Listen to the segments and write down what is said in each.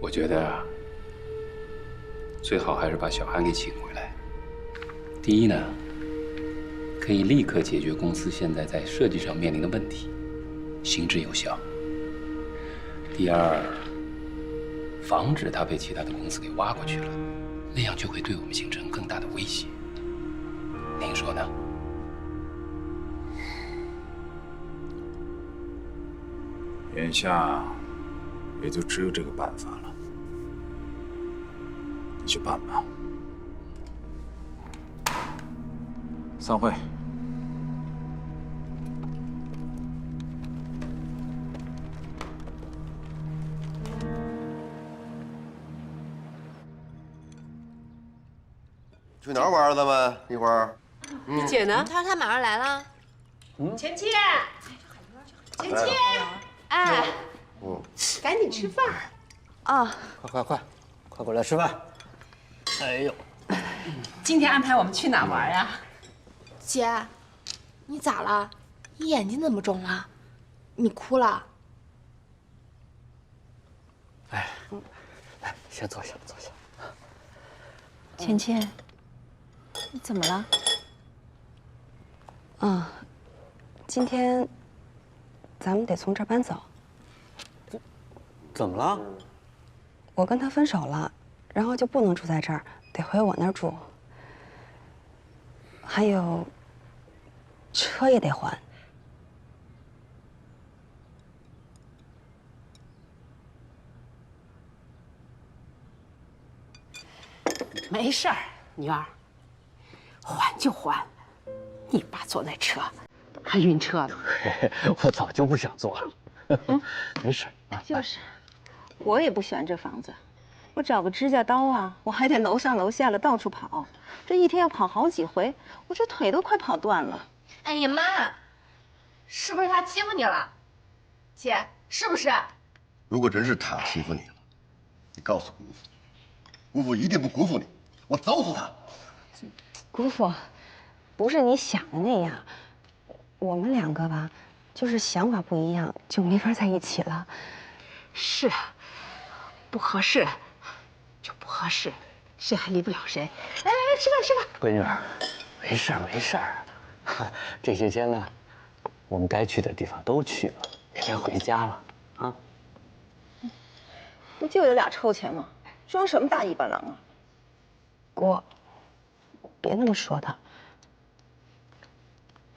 我觉得啊，最好还是把小韩给请回来。第一呢，可以立刻解决公司现在在设计上面临的问题，行之有效。第二，防止他被其他的公司给挖过去了，那样就会对我们形成更大的威胁。您说呢？眼下也就只有这个办法了，你去办吧。散会。去哪儿玩了？咱们一会儿。你姐呢？她说她马上来了。钱钱，钱钱，哎，赶紧吃饭。啊，快过来吃饭！哎呦，今天安排我们去哪儿玩呀？姐，你咋了？你眼睛怎么肿了？你哭了？哎，先坐下。芊芊，你怎么了？啊，今天咱们得从这儿搬走。怎么了？我跟他分手了，然后就不能住在这儿，得回我那儿住。还有，车也得还。没事儿，女儿，还就还。你爸坐那车，还晕车呢。我早就不想坐了。没事啊。就是，我也不喜欢这房子。我找个指甲刀啊，我还得楼上楼下的到处跑，这一天要跑好几回，我这腿都快跑断了。哎呀妈，是不是他欺负你了？姐，是不是？如果真是他欺负你了，你告诉姑父，姑父一定不辜负你，我揍死他。姑父，不是你想的那样，我们两个吧，就是想法不一样，就没法在一起了。是，不合适就不合适，谁还离不了谁。来，吃饭。闺女儿，没事儿。这些天呢，我们该去的地方都去了，也该回家了啊。不就有俩臭钱吗？装什么大尾巴狼啊？姑，别那么说他。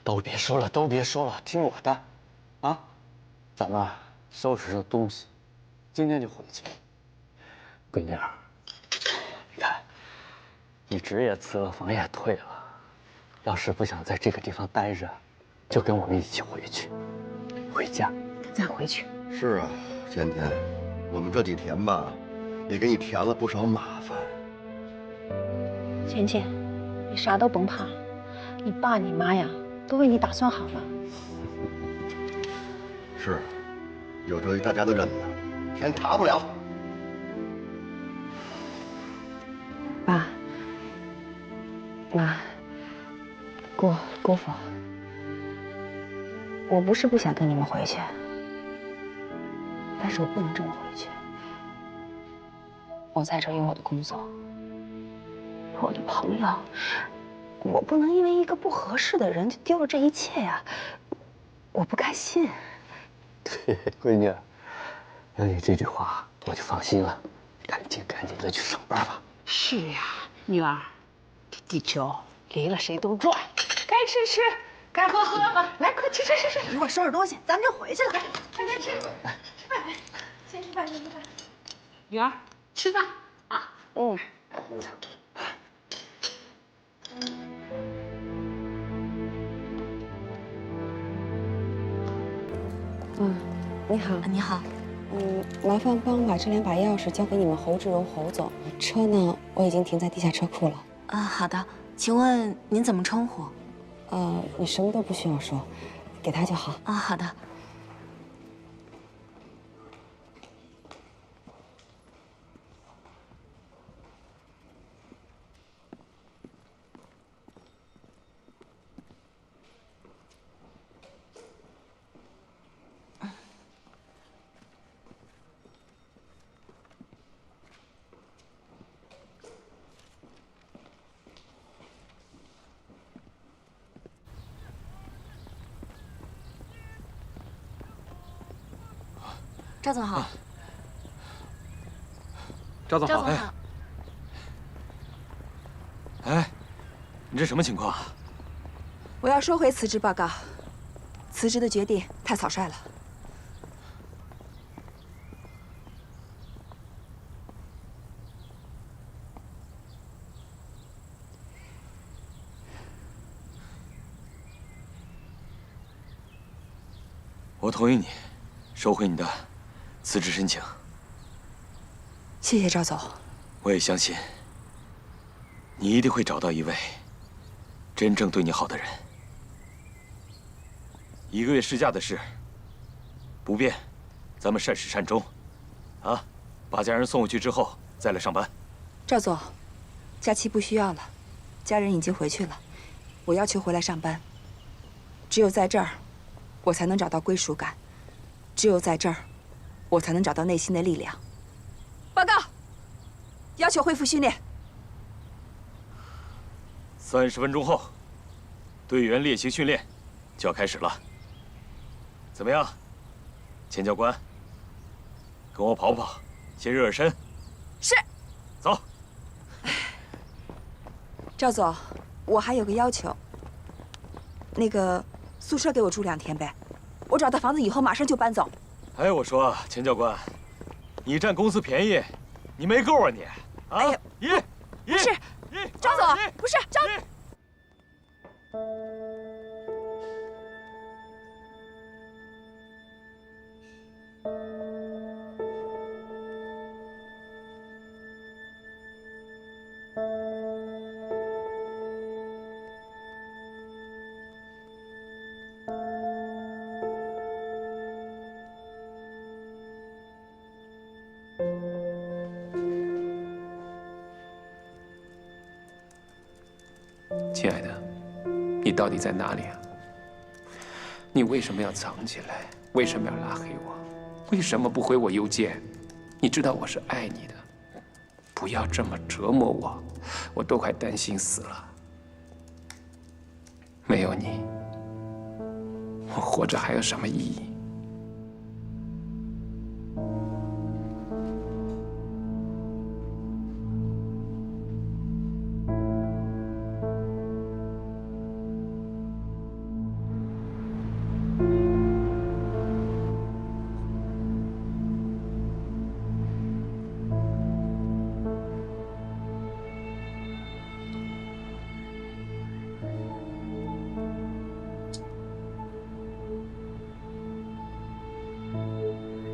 都别说了，听我的，啊，咱们收拾收东西，今天就回去。闺女儿，你看，你职也辞了，房也退了，要是不想在这个地方待着，就跟我们一起回去，回家，再回去。是啊，芊芊，我们这几天吧，也给你添了不少麻烦。芊芊，你啥都甭怕，你爸你妈呀都为你打算好了。是，有这大家的人呢，天塌不了。爸妈姑父，我不是不想跟你们回去，但是我不能这么回去。我在这有我的工作，有我的朋友，我不能因为一个不合适的人就丢了这一切呀！我不甘心。对，闺女，有你这句话，我就放心了。赶紧的去上班吧。是呀，女儿，这地球离了谁都转，该吃吃，该喝喝吧。来，快吃。一会儿收拾东西，咱们就回去了。快吃，吃饭，先吃饭。女儿，吃饭啊。你好，你好，麻烦帮我把这2把钥匙交给你们侯志荣侯总。车呢，我已经停在地下车库了。好的，请问您怎么称呼？你什么都不需要说，给他就好。好的。赵总好。赵总好。赵总好。哎，你这什么情况啊？我要收回辞职报告，辞职的决定太草率了。我同意你收回你的辞职申请。谢谢赵总。我也相信，你一定会找到一位真正对你好的人。1个月事假的事不变，咱们善始善终，啊，把家人送回去之后再来上班。赵总，假期不需要了，家人已经回去了，我要求回来上班。只有在这儿，我才能找到归属感；只有在这儿，我才能找到内心的力量。报告，要求恢复训练。30分钟后，队员例行训练就要开始了。怎么样，钱教官？跟我跑跑，先热热身。是。走。赵总，我还有个要求，那个宿舍给我住2天呗，我找到房子以后马上就搬走。哎，我说钱教官，你占公司便宜，你没够啊你！啊，哎呀，不是，赵总，不是赵。亲爱的，你到底在哪里啊？你为什么要藏起来？为什么要拉黑我？为什么不回我邮件？你知道我是爱你的，不要这么折磨我，我都快担心死了。没有你，我活着还有什么意义？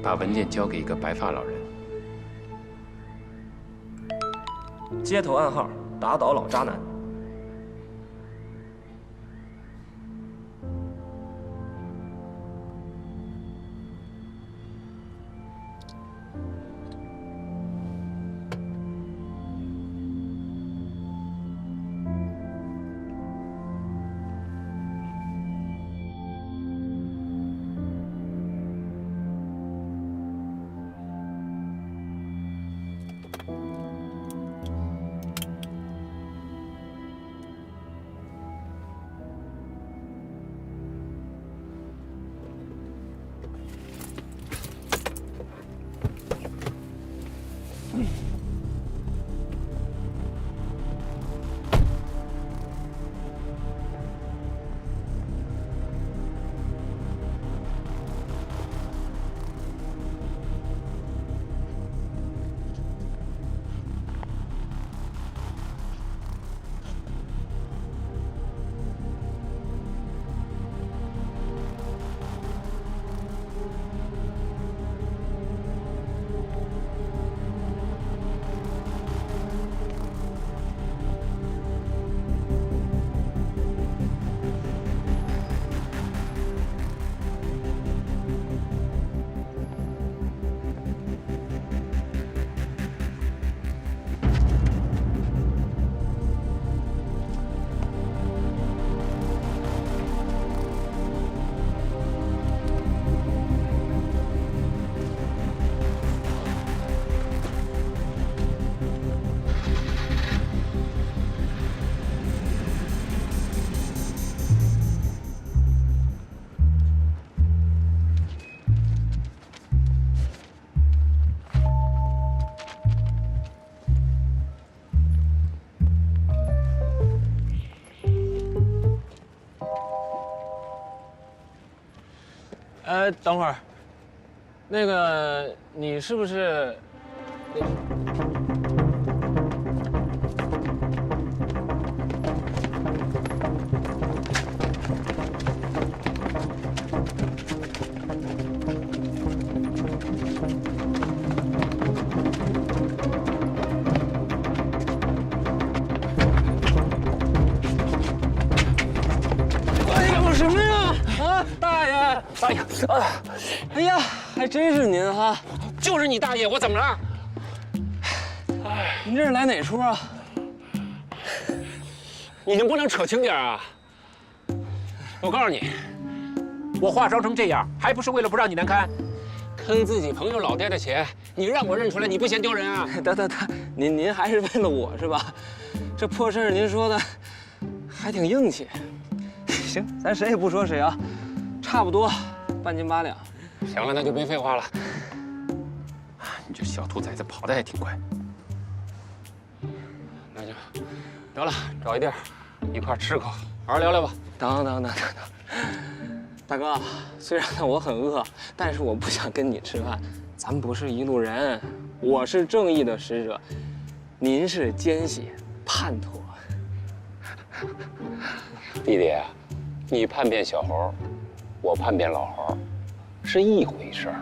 把文件交给一个白发老人。街头暗号：打倒老渣男。等会儿，那个你是不是？什么呀？啊，大爷！大爷！哎呀，还真是您哈！就是你大爷，我怎么了？您这是来哪出啊？你能不能扯轻点啊？我告诉你，我化妆成这样，还不是为了不让你难堪？坑自己朋友老爹的钱，你让我认出来，你不嫌丢人啊？得，您还是为了我是吧？这破事儿您说的还挺硬气。行，咱谁也不说谁啊，差不多半斤8两。行了，那就别废话了。你这小兔崽子跑得还挺快。那就得了，找一地儿一块吃口，好好聊聊吧。等，大哥，虽然我很饿，但是我不想跟你吃饭。咱不是一路人，我是正义的使者，您是奸细叛徒。弟弟，你叛变小猴，我叛变老猴，是一回事儿，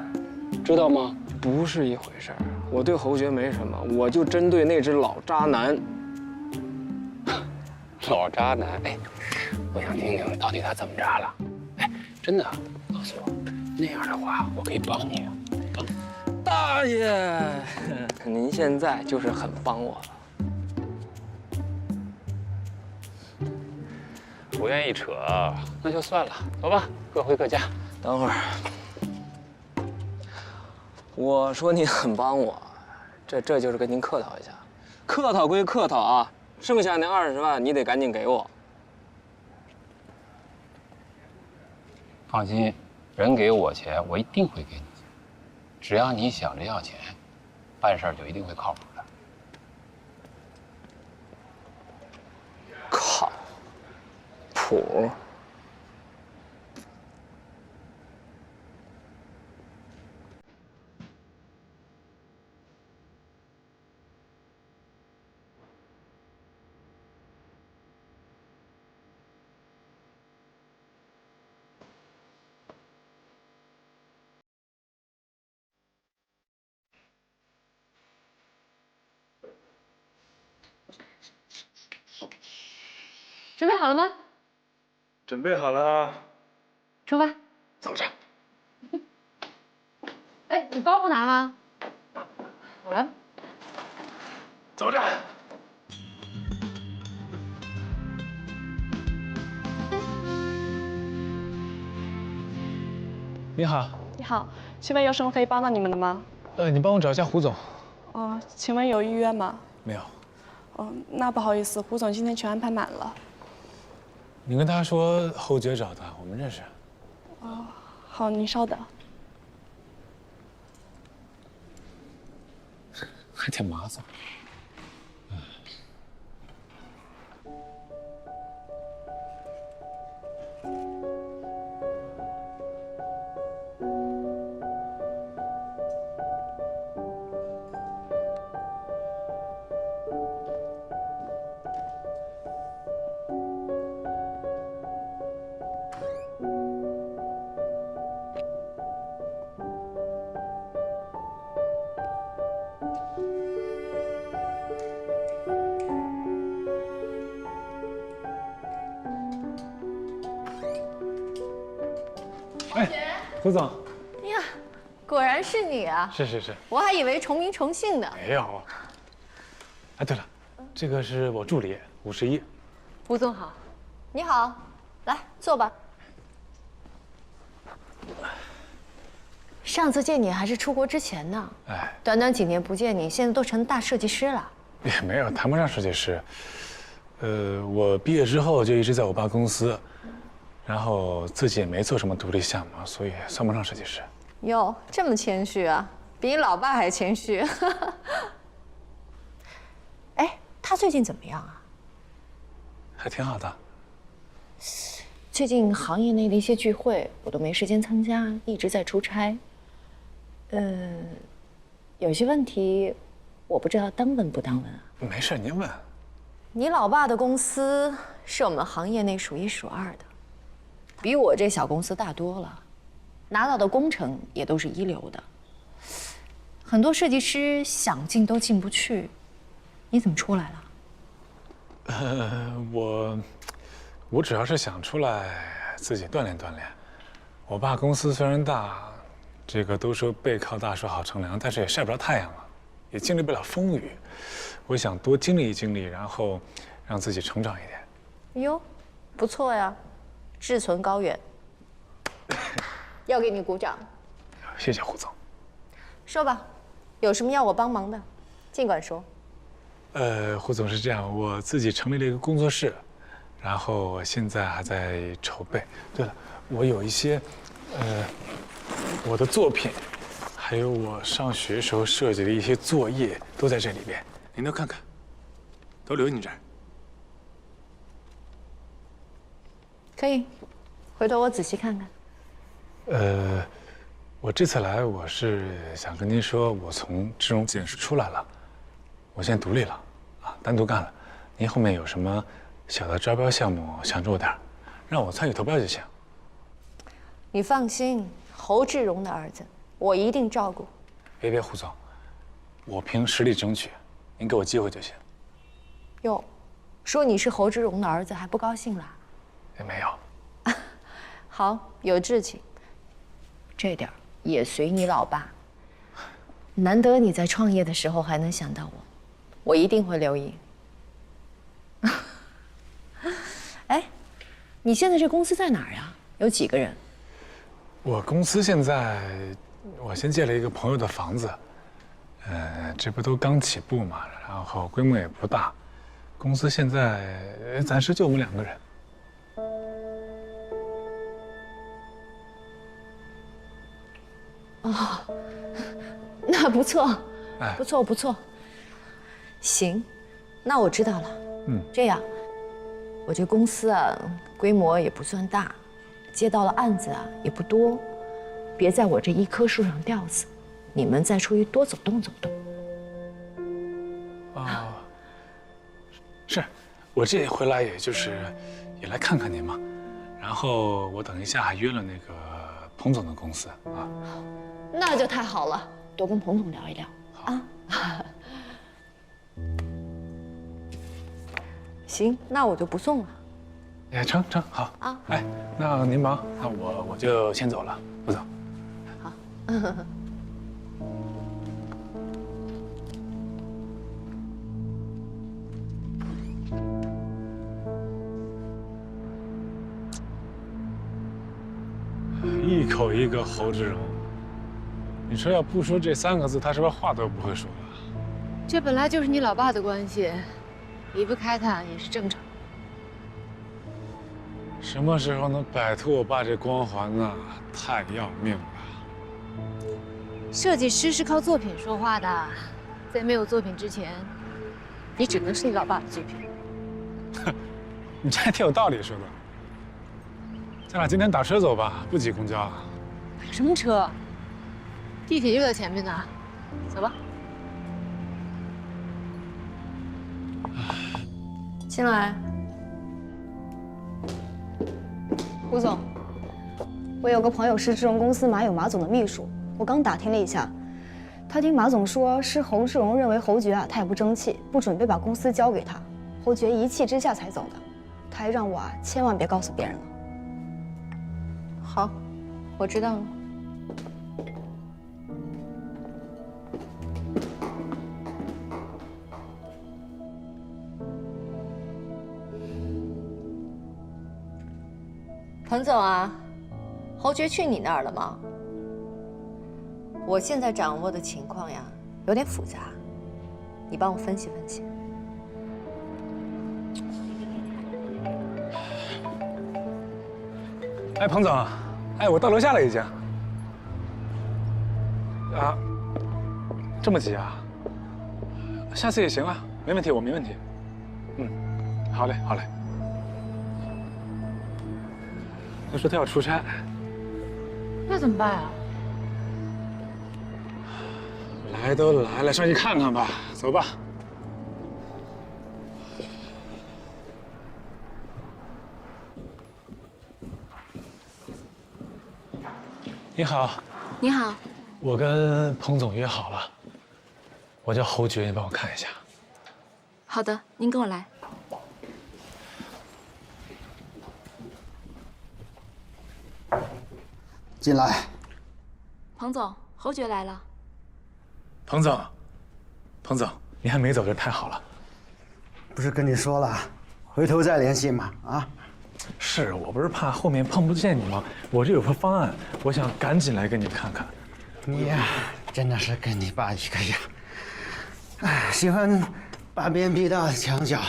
知道吗？不是一回事儿。我对侯爵没什么，我就针对那只老渣男。老渣男，哎，我想听听到底他怎么渣了。哎，真的，告诉我，那样的话我可以帮你啊。大爷，您现在就是很帮我了。不愿意扯，那就算了，走吧，各回各家。等会儿，我说您很帮我，这就是跟您客套一下。客套归客套啊，剩下那20万你得赶紧给我。放心，人给我钱，我一定会给你。只要你想着要钱，办事儿就一定会靠谱的。靠谱？准备好了吗？准备好了，出发。走着。哎，你包不拿吗？我来。走着。你好。你好，请问有什么可以帮到你们的吗？你帮我找一下胡总。哦，请问有预约吗？没有。哦，那不好意思，胡总今天全安排满了。你跟他说侯爵找的，我们认识。哦，好，您稍等。还挺麻烦。胡总，哎呀，果然是你啊！是，我还以为重名重姓呢。没有。哎，对了，这个是我助理51。胡总好。你好，来坐吧。上次见你还是出国之前呢。哎，短短几年不见你，现在都成大设计师了。也没有，谈不上设计师。我毕业之后就一直在我爸公司。然后自己也没做什么独立项目，所以算不上设计师。哟，这么谦虚啊，比你老爸还谦虚。哎，他最近怎么样啊？还挺好的。最近行业内的一些聚会我都没时间参加，一直在出差。有些问题我不知道当问不当问啊。没事，您问。你老爸的公司是我们行业内数一数二的，比我这小公司大多了，拿到的工程也都是一流的。很多设计师想进都进不去，你怎么出来了？我主要是想出来自己锻炼锻炼。我爸公司虽然大，这个都说背靠大树好乘凉，但是也晒不着太阳了，也经历不了风雨。我想多经历经历，然后让自己成长一点。哟，不错呀，志存高远。要给你鼓掌。谢谢胡总。说吧，有什么要我帮忙的，尽管说。胡总是这样，我自己成立了一个工作室，然后我现在还在筹备。对了，我有一些，我的作品，还有我上学时候设计的一些作业都在这里边，您都看看，都留你这儿。可以，回头我仔细看看。我这次来，我是想跟您说，我从智荣建设出来了，我现在独立了，啊，单独干了。您后面有什么小的招标项目，想着我点儿，让我参与投标就行。你放心，侯志荣的儿子，我一定照顾。别，胡总，我凭实力争取，您给我机会就行。哟，说你是侯志荣的儿子还不高兴啦？也没有。好，有志气，这点儿也随你老爸。难得你在创业的时候还能想到我，我一定会留意。哎，你现在这公司在哪儿呀？有几个人？我公司现在，我先借了一个朋友的房子，这不都刚起步嘛，然后规模也不大，公司现在暂时就我们2个人。哦，那不错，哎，不错不错。行，那我知道了。这样，我这公司啊，规模也不算大，接到了案子啊也不多，别在我这一棵树上吊死，你们再出去多走动走动。哦，是，我这回来也就是也来看看您嘛，然后我等一下还约了那个彭总的公司啊。那就太好了，多跟彭总聊一聊啊。行，那我就不送了。哎，成好啊。哎，那您忙，那我就先走了，胡总。好。一口一个侯志荣，你说要不说这3个字，他是不是话都不会说了？这本来就是你老爸的关系，离不开他也是正常。什么时候能摆脱我爸这光环呢？太要命了！设计师是靠作品说话的，在没有作品之前，你只能是你老爸的作品。哼，你这还挺有道理说的。咱俩今天打车走吧，不挤公交啊。打什么车？地铁就在前面呢，走吧。进来。胡总，我有个朋友是志荣公司马勇马总的秘书，我刚打听了一下，他听马总说是侯志荣认为侯爵太不争气，不准备把公司交给他，侯爵一气之下才走的。他还让我千万别告诉别人了。好，我知道了。彭总啊，侯爵去你那儿了吗？我现在掌握的情况呀，有点复杂，你帮我分析分析。哎，彭总，哎，我到楼下了已经。啊，这么急啊？下次也行啊，没问题，我没问题。好嘞，好嘞。他说他要出差。那怎么办啊？来都来了，上去看看吧。走吧。你好。你好。我跟彭总约好了，我叫侯爵，你帮我看一下。好的，您跟我来。进来。彭总，侯爵来了。彭总，彭总，你还没走，这太好了。不是跟你说了，回头再联系吗？啊？是我不是怕后面碰不见你吗？我这有个方案，我想赶紧来跟你看看。你呀，真的是跟你爸一个样，哎，喜欢把面逼到墙角。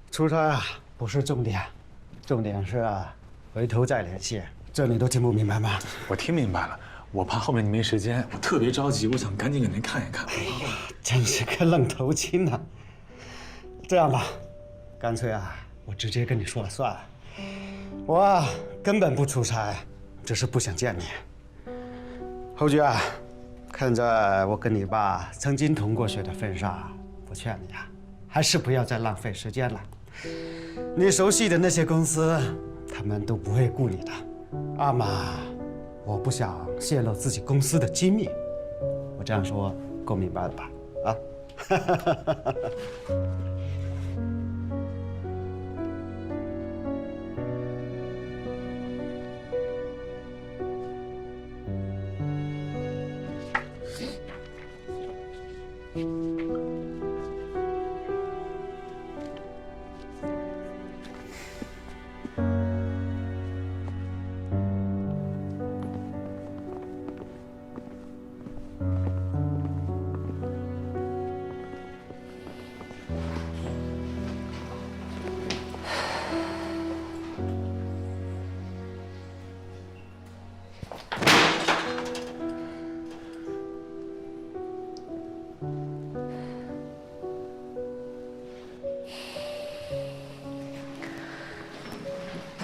出差啊，不是重点，重点是回头再联系。这你都听不明白吗？我听明白了，我怕后面你没时间，我特别着急，我想赶紧给您看一看。哎呀，真是个愣头青啊！这样吧，干脆我直接跟你说了算了。我根本不出差，只是不想见你。侯爵看在我跟你爸曾经同过学的份上，我劝你还是不要再浪费时间了。你熟悉的那些公司，他们都不会顾你的。阿玛，我不想泄露自己公司的机密。我这样说够明白了吧？啊？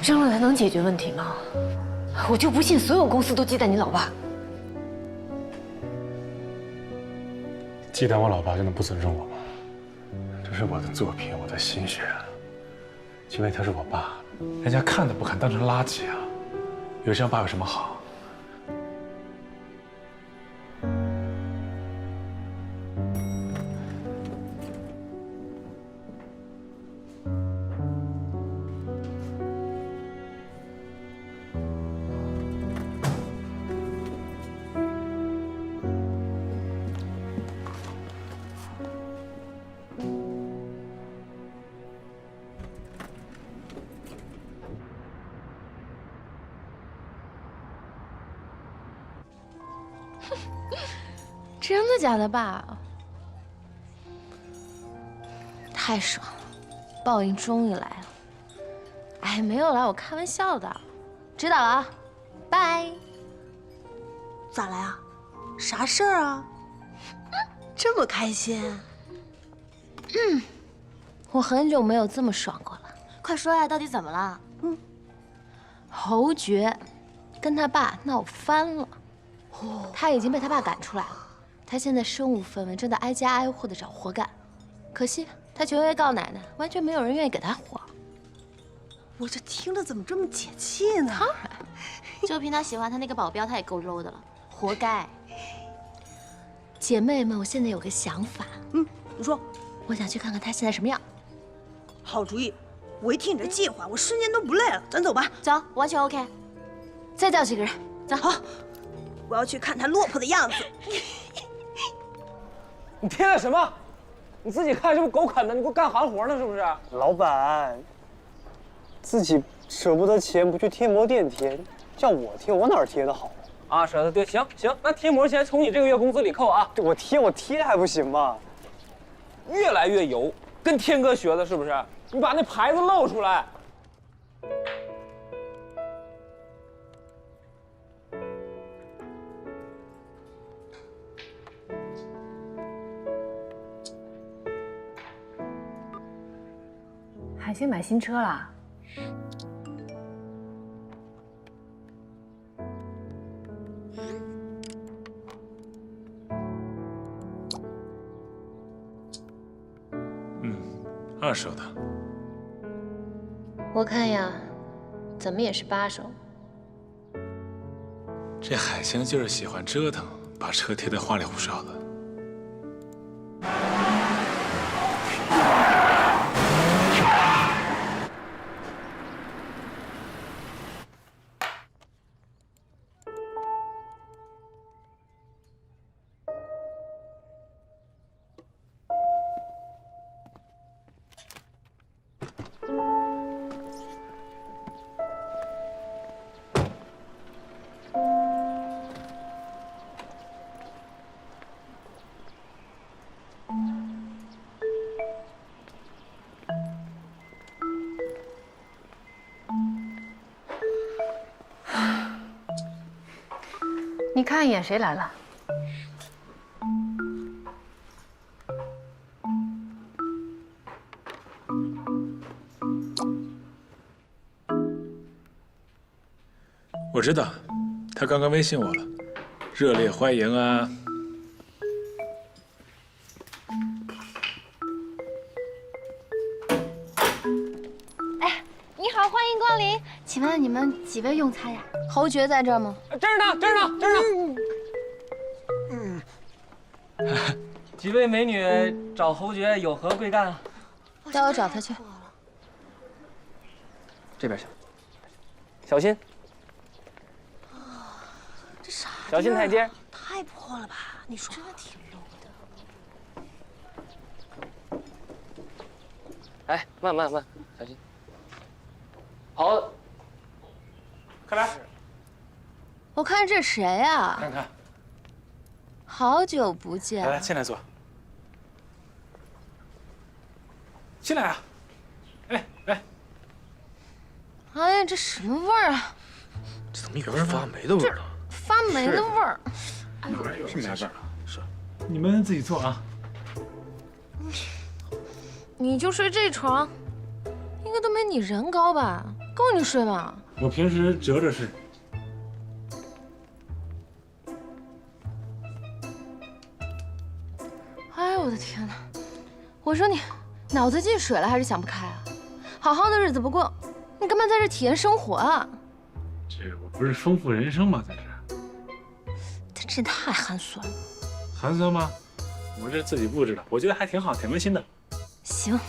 扔了它能解决问题吗？我就不信所有公司都忌惮你老爸。忌惮我老爸就能不尊重我吗？这是我的作品，我的心血，因为他是我爸，人家看都不看，当成垃圾啊！有这样爸有什么好？真的假的，爸？太爽了，报应终于来了。哎，没有啦，我开玩笑的。知道了啊，拜。咋了呀？啥事儿啊？这么开心？我很久没有这么爽过了。快说呀，到底怎么了？侯爵跟他爸闹翻了，他已经被他爸赶出来了。他现在身无分文，正在挨家挨户的找活干。可惜他求爷告奶奶，完全没有人愿意给他活。我这听着怎么这么解气呢？当然，就凭他喜欢他那个保镖，他也够 low 的了，活该。姐妹们，我现在有个想法。你说。我想去看看他现在什么样。好主意，我一听你这计划，我瞬间都不累了。咱走吧。走，完全 OK。再叫几个人，走。好，我要去看他落魄的样子。你贴的什么？你自己看这不狗啃的，你给我干行活呢是不是？老板，自己舍不得钱不去贴膜店贴，叫我贴，我哪儿贴的好啊？舍得对，行，那贴膜钱从你这个月工资里扣啊。我贴还不行吗？越来越油，跟天哥学的是不是？你把那牌子露出来。海星买新车啦？ 2手的。我看呀，怎么也是8手。这海星就是喜欢折腾，把车贴得花里胡哨的。你看一眼谁来了？我知道，他刚刚微信我了，热烈欢迎啊！哎，你好，欢迎光临，请问你们几位用餐呀？侯爵在这儿吗？这儿呢，这儿呢，这儿呢。几位美女找侯爵有何贵干啊？带我找他去。这边去，小心。这啥？小心台阶。太破了吧？你说真的挺 low 的。哎，慢，小心。好，快来。我看这谁呀？看看。好久不见。来，进来坐。进来啊！哎，来。哎呀，这什么味儿啊？这怎么有发霉的味儿呢？发霉的味儿。是没味儿。是。你们自己坐啊。你就睡这床，应该都没你人高吧？够你睡吗？我平时折着睡。哎呦我的天哪！我说你脑子进水了还是想不开啊？好好的日子不过，你干嘛在这体验生活啊？这我不是丰富人生吗？在这。他真太寒酸了。寒酸吗？我这自己布置的，我觉得还挺好，挺温馨的。行，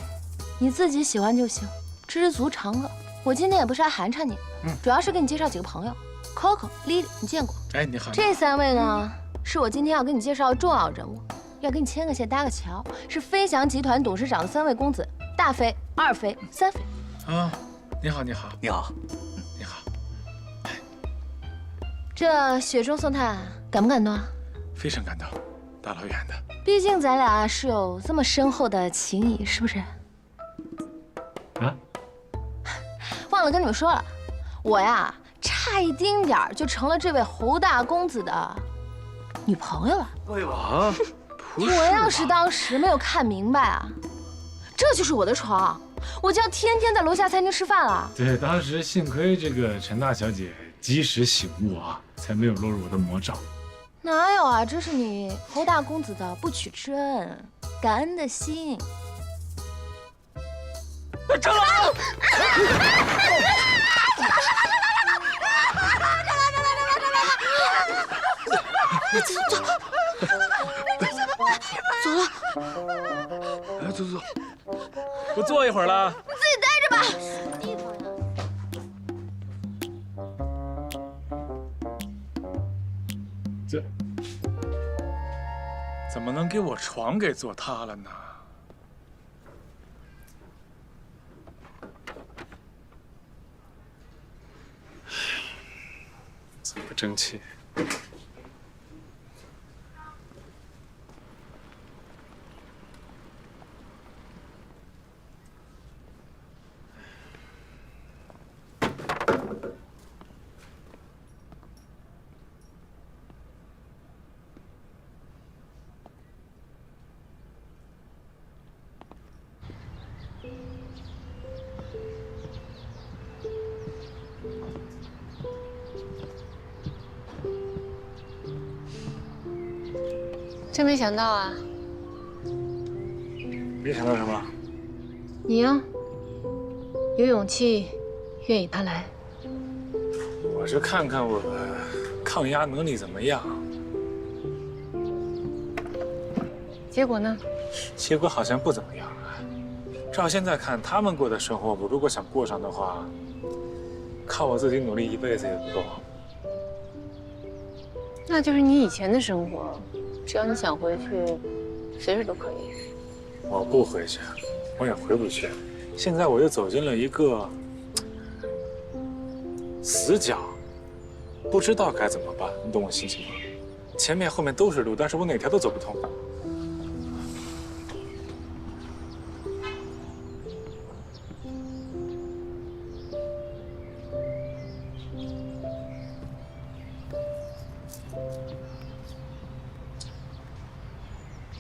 你自己喜欢就行，知足常乐。我今天也不是来寒碜你，主要是给你介绍几个朋友 ，Coco、Lily， 你见过？哎，你好。这3位呢，是我今天要给你介绍的重要人物，要给你牵个线搭个桥，是飞翔集团董事长的3位公子，大飞、2飞、3飞。啊，你好，你好，你好，你好。这雪中送炭，感不感动啊？非常感动，大老远的。毕竟咱俩是有这么深厚的情谊，是不是？啊？忘了跟你们说了，我呀差一丁点儿就成了这位侯大公子的女朋友了。哎呦啊！我要是当时没有看明白啊，这就是我的床，我就要天天在楼下餐厅吃饭了。对，当时幸亏这个陈大小姐及时醒悟啊，才没有落入我的魔爪。哪有啊，这是你侯大公子的不娶之恩，感恩的心。蟑螂！走了。哎，走，不坐一会儿了。你自己待着吧。什么地方呀？这怎么能给我床给坐塌了呢？真不争气。真没想到啊！没想到什么？你呀，有勇气，愿意他来。我是看看我的抗压能力怎么样。结果呢？结果好像不怎么样啊。照现在看，他们过的生活，我如果想过上的话，靠我自己努力一辈子也不够。那就是你以前的生活，只要你想回去，随时都可以。我不回去，我也回不去。现在我又走进了一个死角，不知道该怎么办，你懂我心情吗？前面后面都是路，但是我哪条都走不通。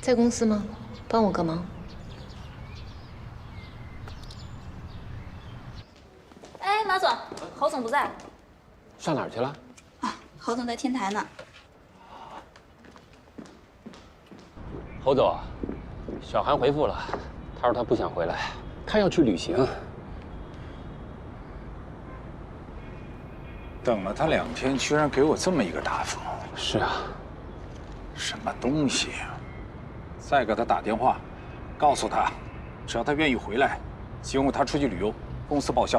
在公司吗？帮我个忙。哎，马总，侯总不在。上哪儿去了？啊，侯总在天台呢。侯总，小韩回复了，他说他不想回来，他要去旅行。等了他2天，居然给我这么一个答复。是啊，什么东西啊？再给他打电话，告诉他，只要他愿意回来，请我他出去旅游，公司报销。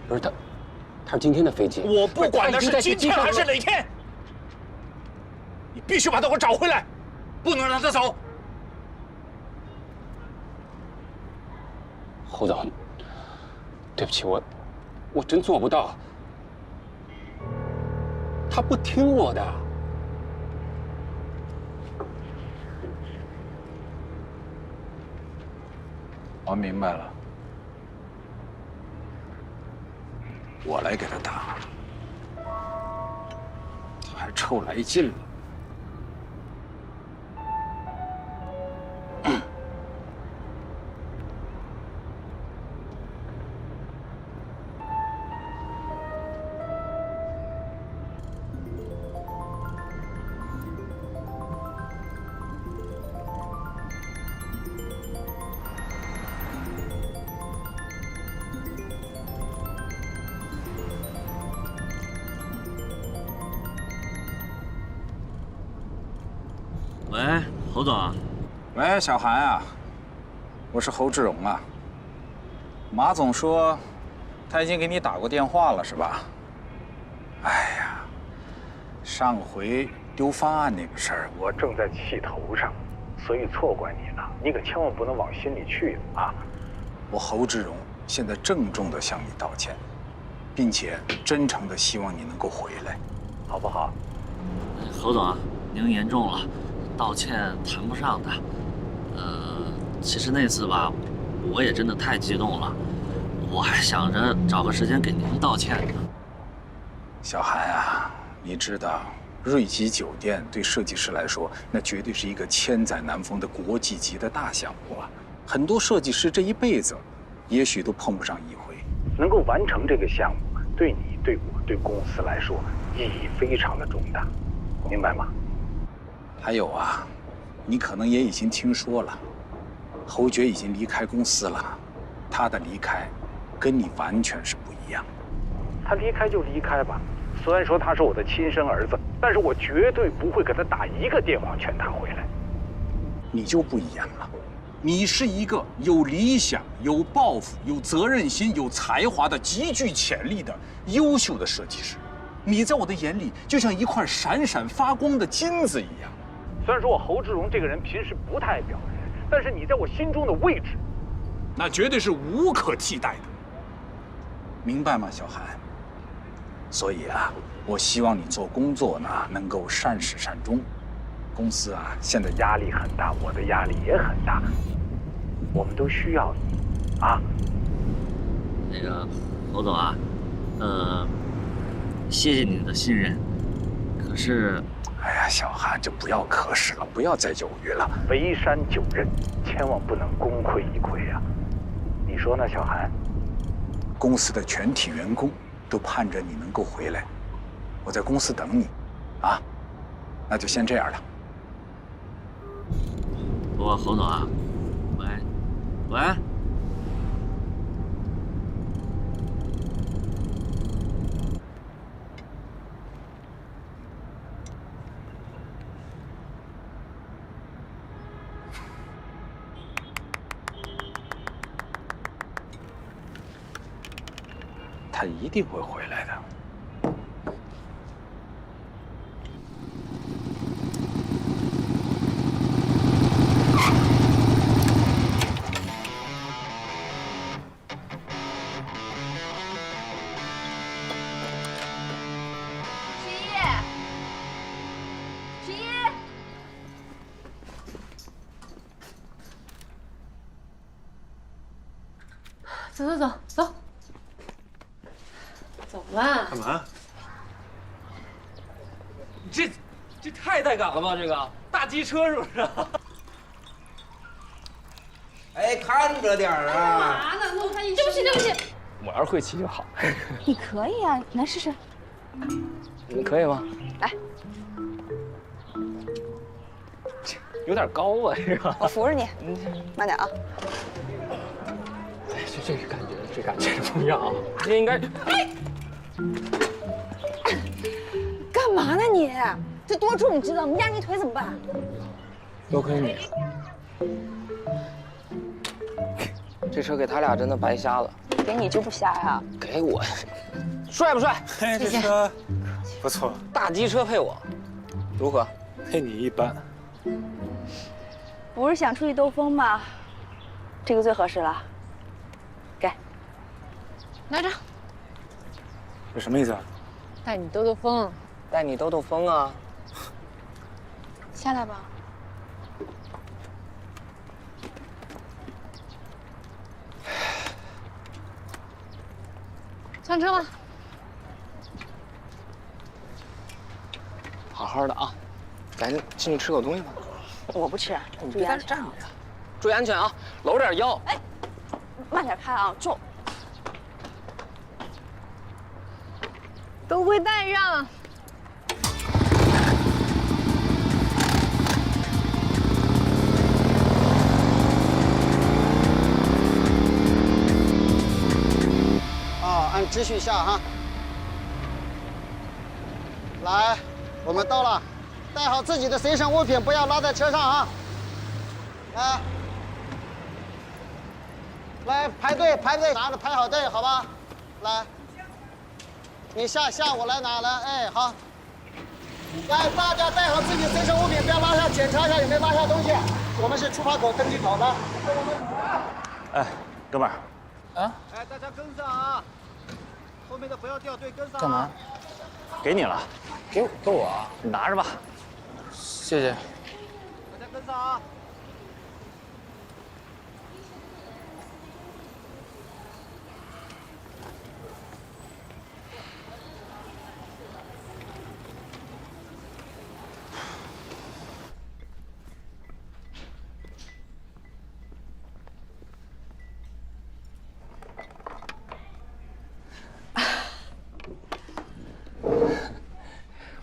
不是他是今天的飞机。我不管他是今天还是哪天，你必须把他给我找回来，不能让他走。侯总，对不起，我真做不到。他不听我的。我明白了，我来给他打，他还臭来劲了。喂，侯总。喂，小韩啊，我是侯志荣啊。马总说，他已经给你打过电话了，是吧？哎呀，上回丢方案那个事儿，我正在气头上，所以错怪你了。你可千万不能往心里去啊！我侯志荣现在郑重地向你道歉，并且真诚地希望你能够回来，好不好？侯总啊，您言重了。道歉谈不上的，其实那次吧，我也真的太激动了，我还想着找个时间给您道歉呢。小韩啊，你知道，瑞吉酒店对设计师来说，那绝对是一个千载难逢的国际级的大项目啊！很多设计师这一辈子，也许都碰不上一回。能够完成这个项目，对你、对我、对公司来说，意义非常的重大，明白吗？还有啊，你可能也已经听说了，侯爵已经离开公司了。他的离开，跟你完全是不一样。他离开就离开吧，虽然说他是我的亲生儿子，但是我绝对不会给他打一个电话劝他回来。你就不一样了，你是一个有理想、有抱负、有责任心、有才华的极具潜力的优秀的设计师。你在我的眼里就像一块闪闪发光的金子一样。虽然说我侯志荣这个人平时不太表人，但是你在我心中的位置，那绝对是无可替代的，明白吗，小韩？所以啊，我希望你做工作呢能够善始善终。公司啊现在压力很大，我的压力也很大，我们都需要你啊。那个侯总啊，谢谢你的信任，可是。哎呀，小韩，这不要可是了，不要再犹豫了。围山9仞，千万不能功亏一篑啊！你说呢，小韩？公司的全体员工都盼着你能够回来，我在公司等你，啊，那就先这样了。不过侯总啊，喂。他一定会回来的。走走走走，走吧。干嘛？这太带感了吧？这个大机车是不是？哎，看着点儿啊！干嘛呢？那我看你对不起对不起。我要是会骑就好。你可以啊，来试试。你可以吗？来，有点高啊，这个。我扶着你，慢点啊。哎，这感觉不一样啊！这应该。哎，干嘛呢你？这多重你知道吗？压你腿怎么办？多亏你。这车给他俩真的白瞎了。给你就不瞎呀？给我，帅不帅？嘿，这车不错，大机车配我，如何？配你一般。不是想出去兜风吗？这个最合适了。给，拿着，这什么意思啊？带你兜兜风。带你兜兜风啊！下来吧。上车吧。好好的啊，咱进去吃口东西吧。我不吃，你别在这站着呀，注意安全啊，搂点腰。哎，慢点开啊，重。都会带上。按秩序下哈。来，我们到了，带好自己的随身物品，不要落在车上啊。来排队，拿着排好队，好吧？来，你下我来拿来，哎，好。来，大家带好自己随身物品，不要落下，检查一下有没有落下东西。我们是出发口登机口的。哎，哥们儿。啊？哎，大家跟上啊！后面的不要掉队，跟上。干嘛？给你了。给我啊？你拿着吧。谢谢。大家跟上啊！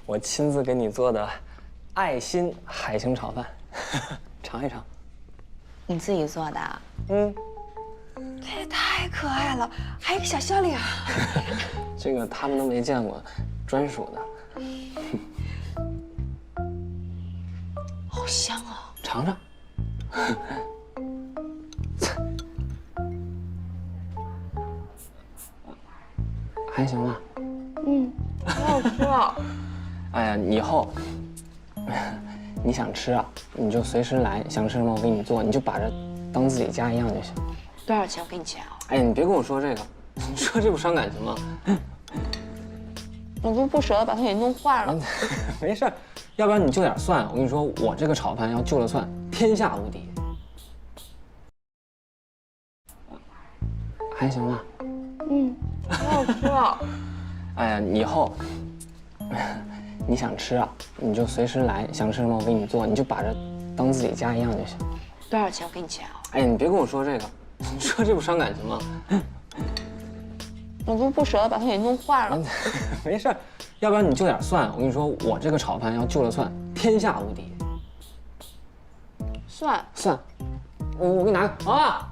我亲自给你做的爱心海星炒饭，尝一尝。你自己做的？嗯。这也太可爱了，还有个小笑脸。这个他们都没见过，专属的。好香啊！尝尝。还行吧。好好吃啊！哎呀，以后你想吃啊，你就随时来，想吃什么我给你做，你就把这当自己家一样就行。多少钱？我给你钱啊！哎，你别跟我说这个，你说这不伤感情吗？我都不舍得把它给弄坏了。没事，要不然你就点蒜。我跟你说，我这个炒饭要就了蒜，天下无敌。还行吧。好好吃啊！哎呀，以后你想吃啊，你就随时来，想吃什么我给你做，你就把这当自己家一样就行。多少钱？我给你钱啊！哎，你别跟我说这个，你说这不伤感情吗？我都不舍得把它给弄坏了。没事，要不然你就点蒜。我跟你说，我这个炒饭要就了蒜，天下无敌。蒜，我给你拿个啊！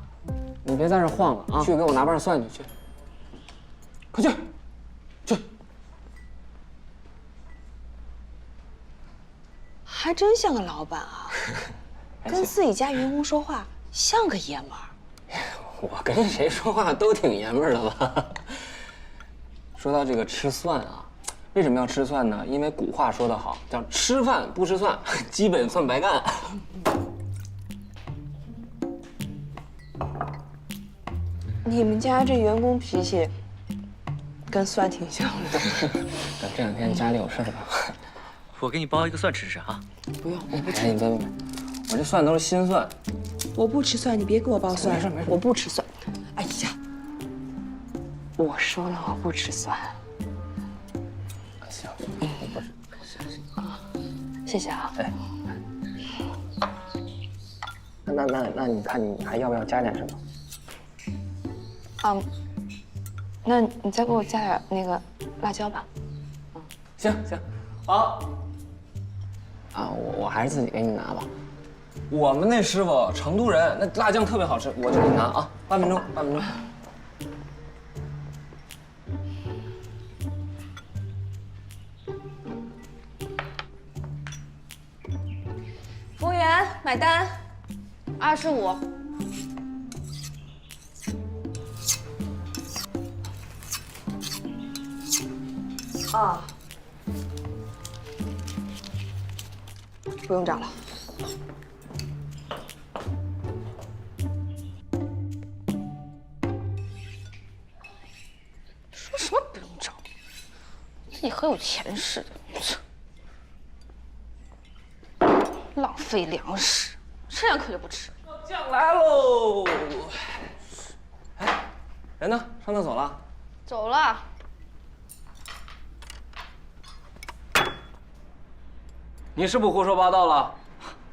你别在这晃了啊！去给我拿瓣蒜去，快去！还真像个老板啊，跟自己家员工说话像个爷们儿。我跟谁说话都挺爷们儿的吧？说到这个吃蒜啊，为什么要吃蒜呢？因为古话说得好，叫吃饭不吃蒜，基本算白干。你们家这员工脾气跟蒜挺像的。等这2天家里有事吧。我给你包一个蒜吃吃啊。不用，我不吃。哎，别，我这蒜都是新蒜。我不吃蒜，你别给我包蒜。没事，我不吃蒜。哎呀，我说了我不吃蒜。行，我不吃。谢谢啊。哎，那你看你还要不要加点什么？那你再给我加点那个辣椒吧。行，好。啊，我还是自己给你拿吧。我们那师傅成都人，那辣酱特别好吃，我就给你拿啊。半分钟。服务员，买单。25。啊，不用找了。说什么不用找？自己很有钱似的，浪费粮食，吃2颗就不吃。酱来喽！哎，人呢？上厕所了？走了。你是不是胡说八道了？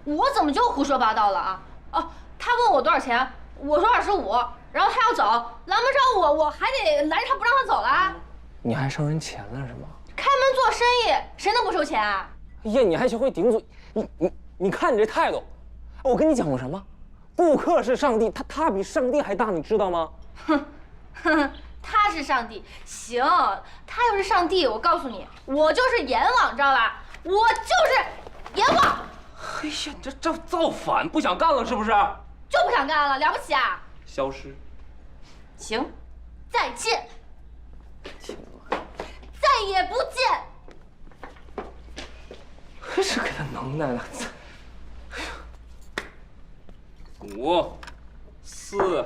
我怎么就胡说八道了啊？哦，他问我多少钱，我说25，然后他要走，拦不着我，我还得拦着他不让他走了。你还收人钱了是吗？开门做生意，谁能不收钱啊？哎呀，你还学会顶嘴！你看你这态度，我跟你讲过什么？顾客是上帝，他比上帝还大，你知道吗？哼，他是上帝，行，他要是上帝，我告诉你，我就是阎王，知道吧？我就是阎王。哎呀，这造反，不想干了是不是？就不想干了，了不起啊？消失。行，再见。再也不见。可是给他能耐了。5、4、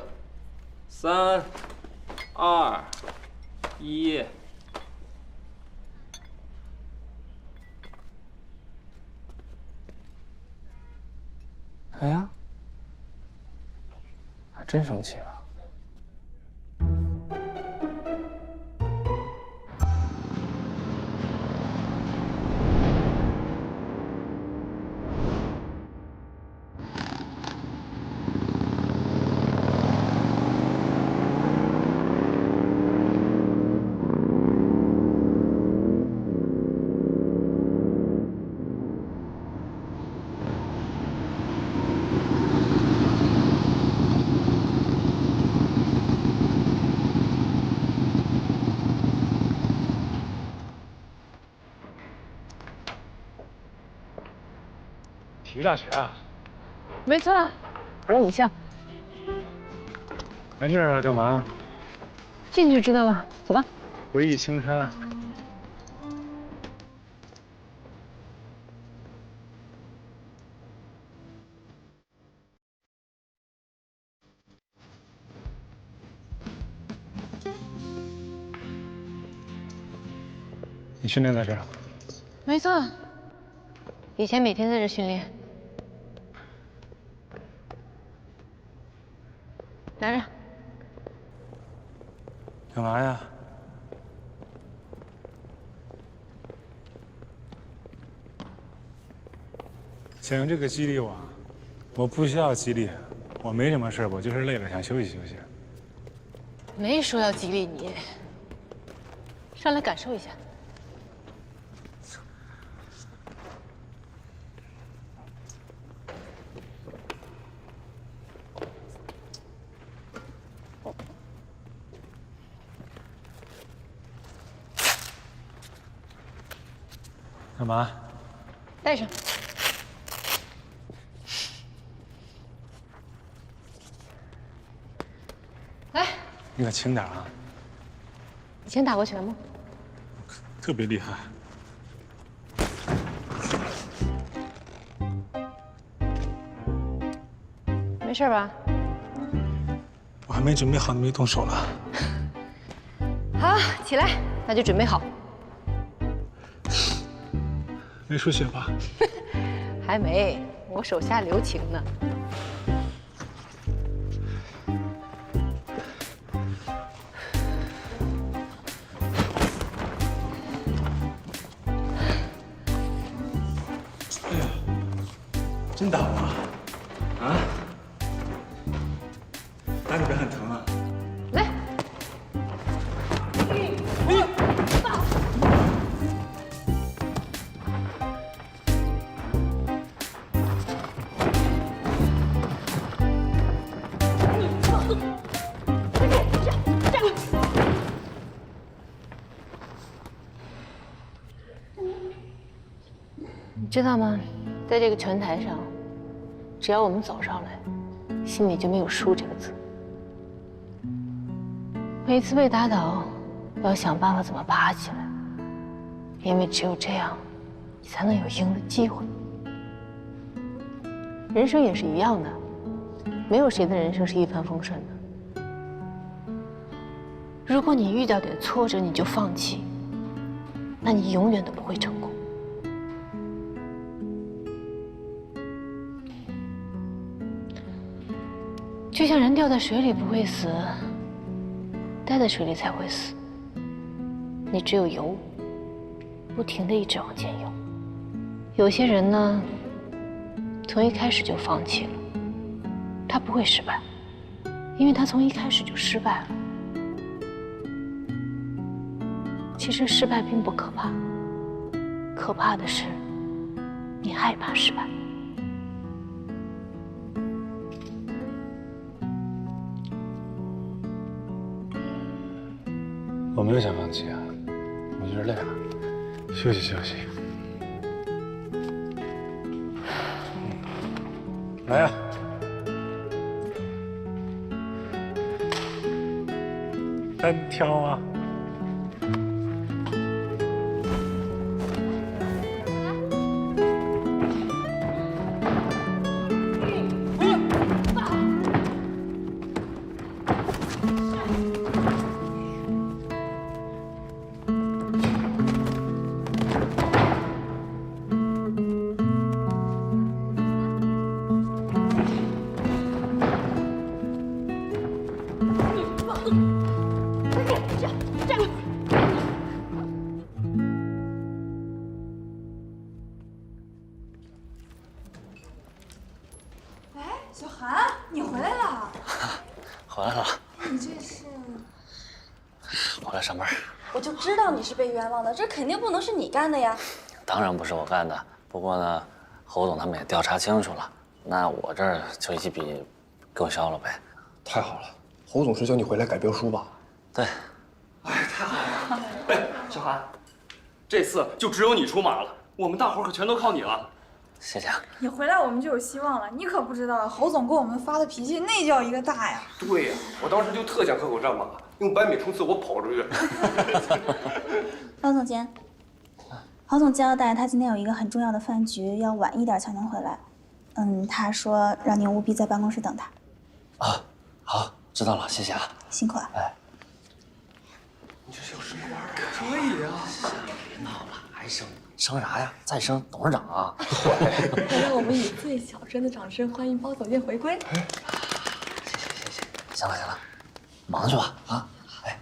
3、2、1。哎呀，还真生气了。体育大学啊？没错，我是影校。来这儿干嘛？进去就知道了，走吧。回忆青山。你训练在这儿？没错，以前每天在这训练。拿着。干嘛呀？想用这个激励我？我不需要激励，我没什么事，我就是累了想休息休息。没说要激励你，上来感受一下。干嘛？带上。来，你可轻点啊！以前打过拳吗？特别厉害。没事吧？我还没准备好，你没动手了。好，起来，那就准备好。没出血吧？还没，我手下留情呢。哎呀，真打我啊？啊？打你别很疼啊！来。你知道吗？在这个拳台上，只要我们走上来，心里就没有输这个字。每次被打倒，都要想办法怎么爬起来，因为只有这样，你才能有赢的机会。人生也是一样的，没有谁的人生是一帆风顺的。如果你遇到点挫折你就放弃，那你永远都不会成功。就像人掉在水里不会死，待在水里才会死。你只有游，不停地一直往前游。有些人呢，从一开始就放弃了，他不会失败，因为他从一开始就失败了。其实失败并不可怕，可怕的是你害怕失败。我没有想放弃啊，我就是累了，休息休息。来呀！单挑啊！小韩，你回来了。回来了，你这是？我来上班。我就知道你是被冤枉的，这肯定不能是你干的呀。当然不是我干的，不过呢，侯总他们也调查清楚了，那我这儿就一笔勾销了呗。太好了，侯总是叫你回来改标书吧？对。哎，太好了！哎，小韩，这次就只有你出马了，我们大伙可全都靠你了。谢谢。你回来我们就有希望了。你可不知道，侯总给我们发的脾气那叫一个大呀！对呀，我当时就特想喝口战马，用100米冲刺我跑出去。高总监，侯总交代他今天有一个很重要的饭局，要晚一点才能回来。他说让您务必在办公室等他。啊，好，知道了，谢谢啊。辛苦了。哎，你这是有什么玩意儿？可以啊。别闹了，还生啥呀？再生董事长啊！让我们以最小声的掌声欢迎包总监回归。谢。行了，忙去吧啊！哎。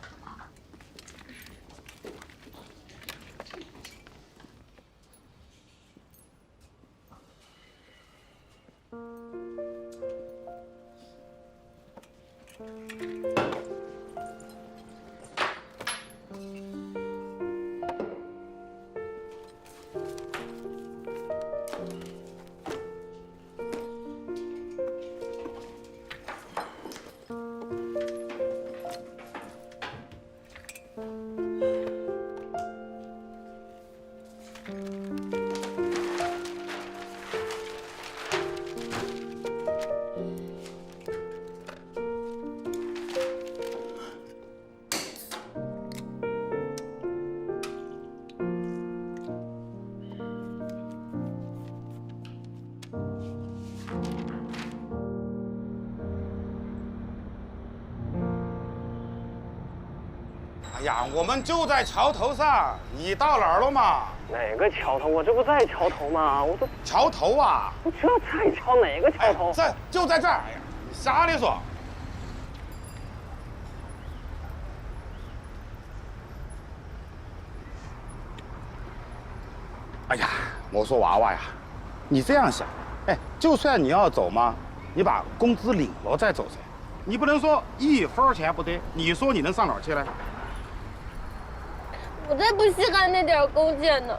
哎呀，我们就在桥头上，你到哪儿了嘛？哪个桥头？我这不在桥头吗？我都桥头啊！我这在桥哪个桥头？就在这儿。哎呀，你瞎的说。哎呀，我说娃娃呀，你这样想，哎，就算你要走嘛，你把工资领了再走噻。你不能说1分钱不得，你说你能上哪儿去呢？我才不稀罕那点工钱呢。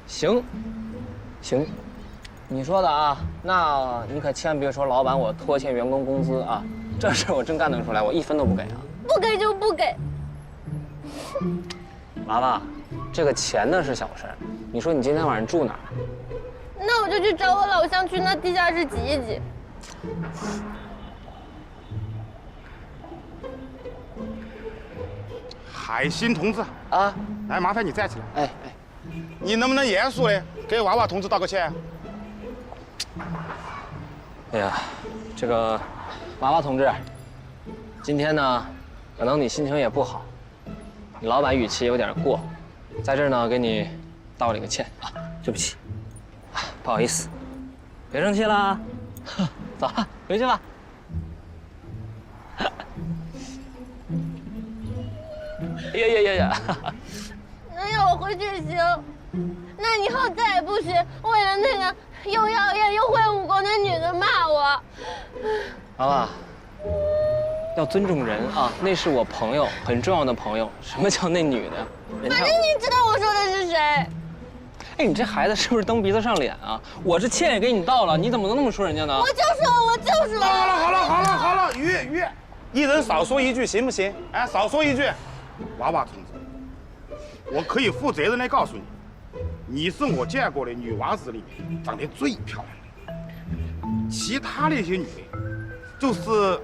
行，你说的啊，那你可千万别说老板我拖欠员工工资啊，这事我真干得出来，我1分都不给啊。不给就不给。娃娃，这个钱呢是小事，你说你今天晚上住哪儿？那我就去找我老乡去那地下室挤一挤。海星同志啊，来，麻烦你站起来。哎，你能不能严肃的给娃娃同志道个歉？哎呀，这个娃娃同志，今天呢，可能你心情也不好，你老板语气有点过，在这儿呢给你道了个歉啊，对不起，不好意思，别生气啦，走了，回去吧。呀！能让我回去行，那以后再也不许为了那个又妖艳又会武功的女的骂我。娃娃，要尊重人啊，那是我朋友，很重要的朋友。什么叫那女的？反正你知道我说的是谁。哎，你这孩子是不是蹬鼻子上脸啊？我这歉也给你道了，你怎么能那么说人家呢？我就说。好了，鱼，一人少说一句行不行？哎，少说一句。娃娃同志，我可以负责任的告诉你，你是我见过的女娃子里面长得最漂亮的，其他那些女的，就是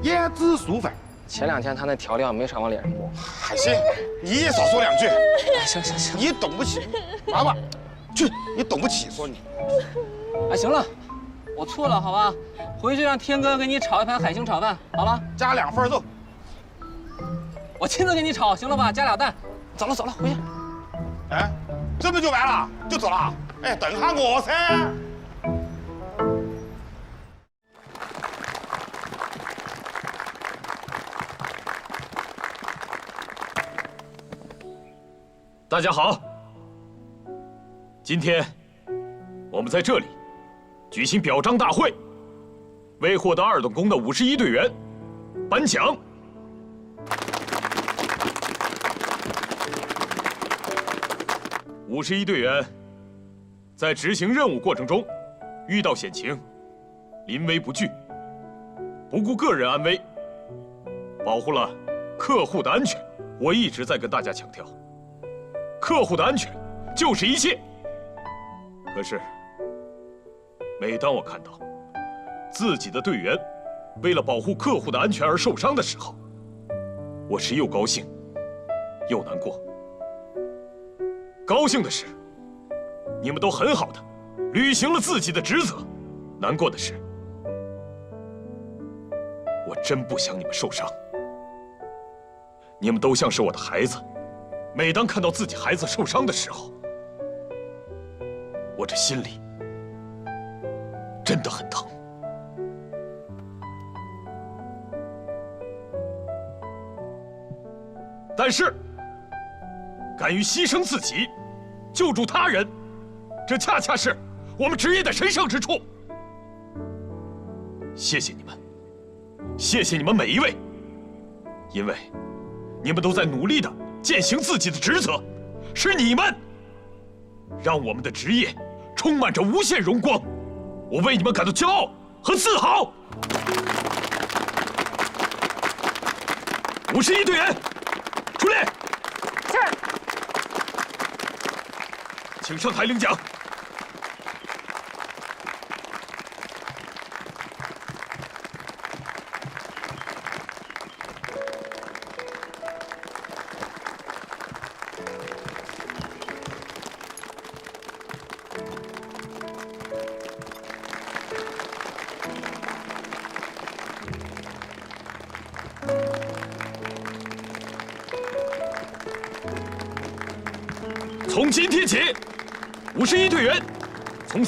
胭脂俗粉。前2天他那调料没少往脸上抹。海星，你也少说2句。行，你懂不起，娃娃，去，你懂不起说你。哎，行了，我错了，好吧，回去让天哥给你炒一盘海星炒饭，好了，加2份肉。我亲自给你炒，行了吧？加2蛋。走了，回去。哎，这不就完了？就走了？哎，等下我噻。大家好，今天我们在这里举行表彰大会，为获得2等功的51队员颁奖。51队员在执行任务过程中遇到险情，临危不惧，不顾个人安危，保护了客户的安全。我一直在跟大家强调，客户的安全就是一切。可是，每当我看到自己的队员为了保护客户的安全而受伤的时候，我是又高兴又难过。高兴的是，你们都很好的履行了自己的职责；难过的是，我真不想你们受伤。你们都像是我的孩子，每当看到自己孩子受伤的时候，我这心里真的很疼。但是，敢于牺牲自己，救助他人，这恰恰是我们职业的神圣之处。谢谢你们，谢谢你们每一位，因为你们都在努力地践行自己的职责，是你们让我们的职业充满着无限荣光，我为你们感到骄傲和自豪。51队员，出列。是。请上台领奖。从今天起，51队员从。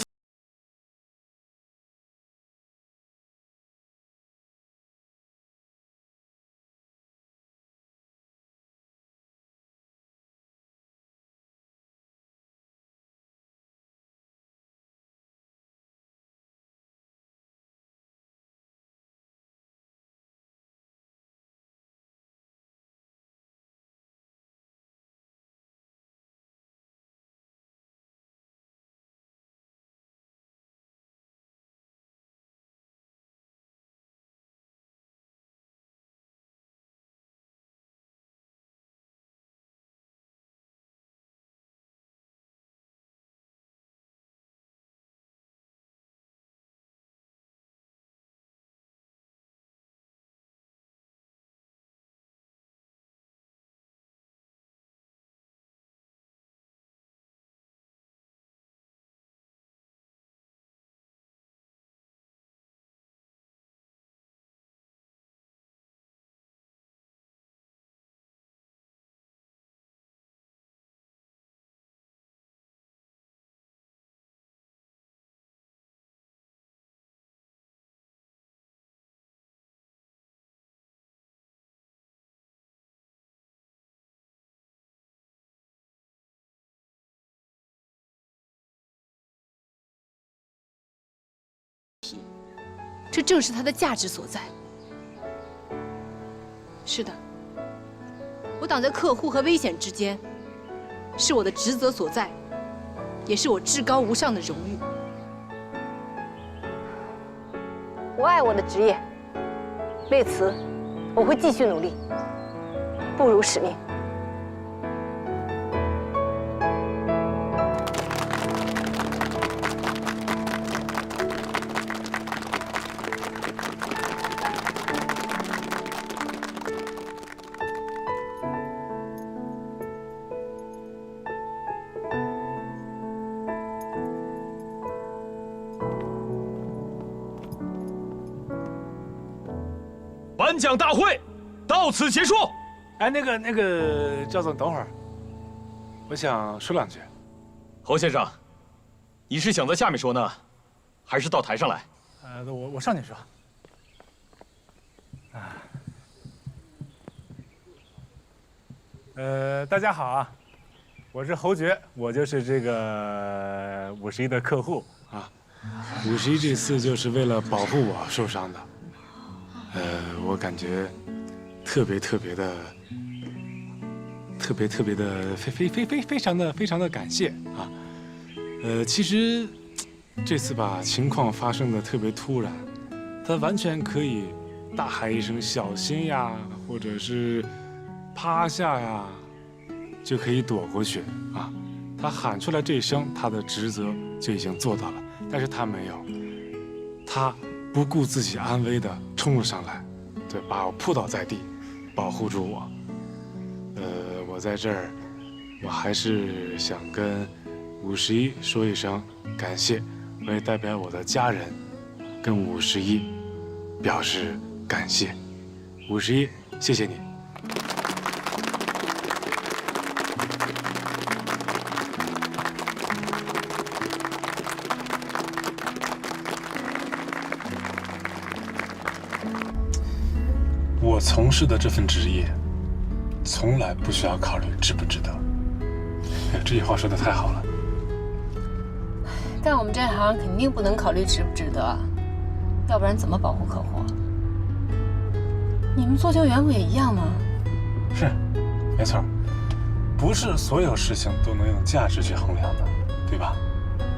这正是它的价值所在。是的，我挡在客户和危险之间，是我的职责所在，也是我至高无上的荣誉。我爱我的职业，为此我会继续努力，不辱使命。颁奖大会到此结束。哎，那个赵总，等会儿，我想说两句。侯先生，你是想在下面说呢，还是到台上来？我上去说。大家好啊，我是侯爵，我就是这个51的客户啊。51这次就是为了保护我受伤的。我感觉特别的非常的感谢啊。其实这次吧，情况发生的特别突然，他完全可以大喊一声小心呀，或者是趴下呀，就可以躲过去啊。他喊出来这一声，他的职责就已经做到了，但是他没有，他不顾自己安危的冲了上来，对，把我扑倒在地，保护住我。我在这儿，我还是想跟51说一声感谢，我也代表我的家人跟51表示感谢。51，谢谢你。我从事的这份职业，从来不需要考虑值不值得。这句话说的太好了。干我们这行肯定不能考虑值不值得，要不然怎么保护客户？你们做救援不也一样吗？是，没错，不是所有事情都能用价值去衡量的，对吧？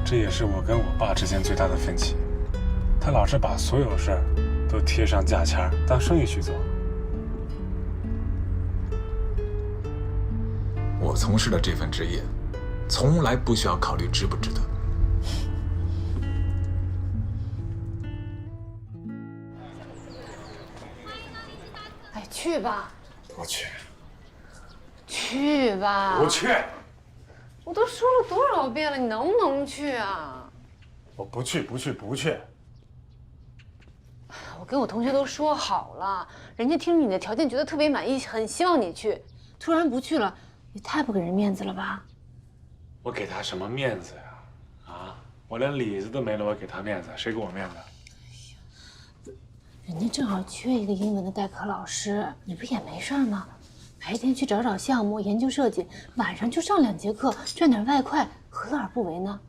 这也是我跟我爸之间最大的分歧。他老是把所有事儿都贴上价签当生意去做。我从事的这份职业，从来不需要考虑值不值得。哎，去吧。不去。去吧。不去。我都说了多少遍了，你能不能去啊？我不去，不去，不去。我跟我同学都说好了，人家听你的条件觉得特别满意，很希望你去，突然不去了，也太不给人面子了吧？我给他什么面子呀？啊，我连里子都没了，我给他面子，谁给我面子？人家正好缺一个英文的代课老师，你不也没事儿吗？白天去找找项目，研究设计，晚上就上2节课，赚点外快，何乐而不为呢？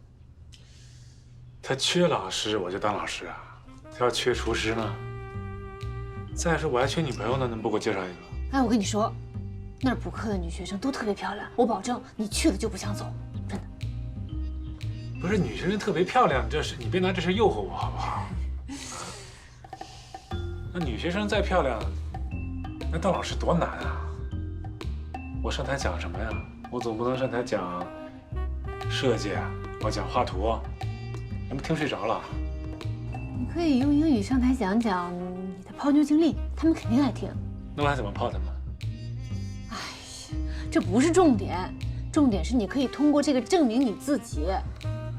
他缺老师，我就当老师啊。他要缺厨师呢？再说我还缺女朋友呢，能不给我介绍一个？哎，我跟你说，那儿补课的女学生都特别漂亮，我保证你去了就不想走，真的。不是女学生特别漂亮，你别拿这事诱惑我好不好？那女学生再漂亮，那当老师多难啊！我上台讲什么呀？我总不能上台讲设计啊，我讲画图，你们听睡着了？你可以用英语上台讲讲你的泡妞经历，他们肯定爱听。那我还怎么泡他们？哎呀，这不是重点，重点是你可以通过这个证明你自己，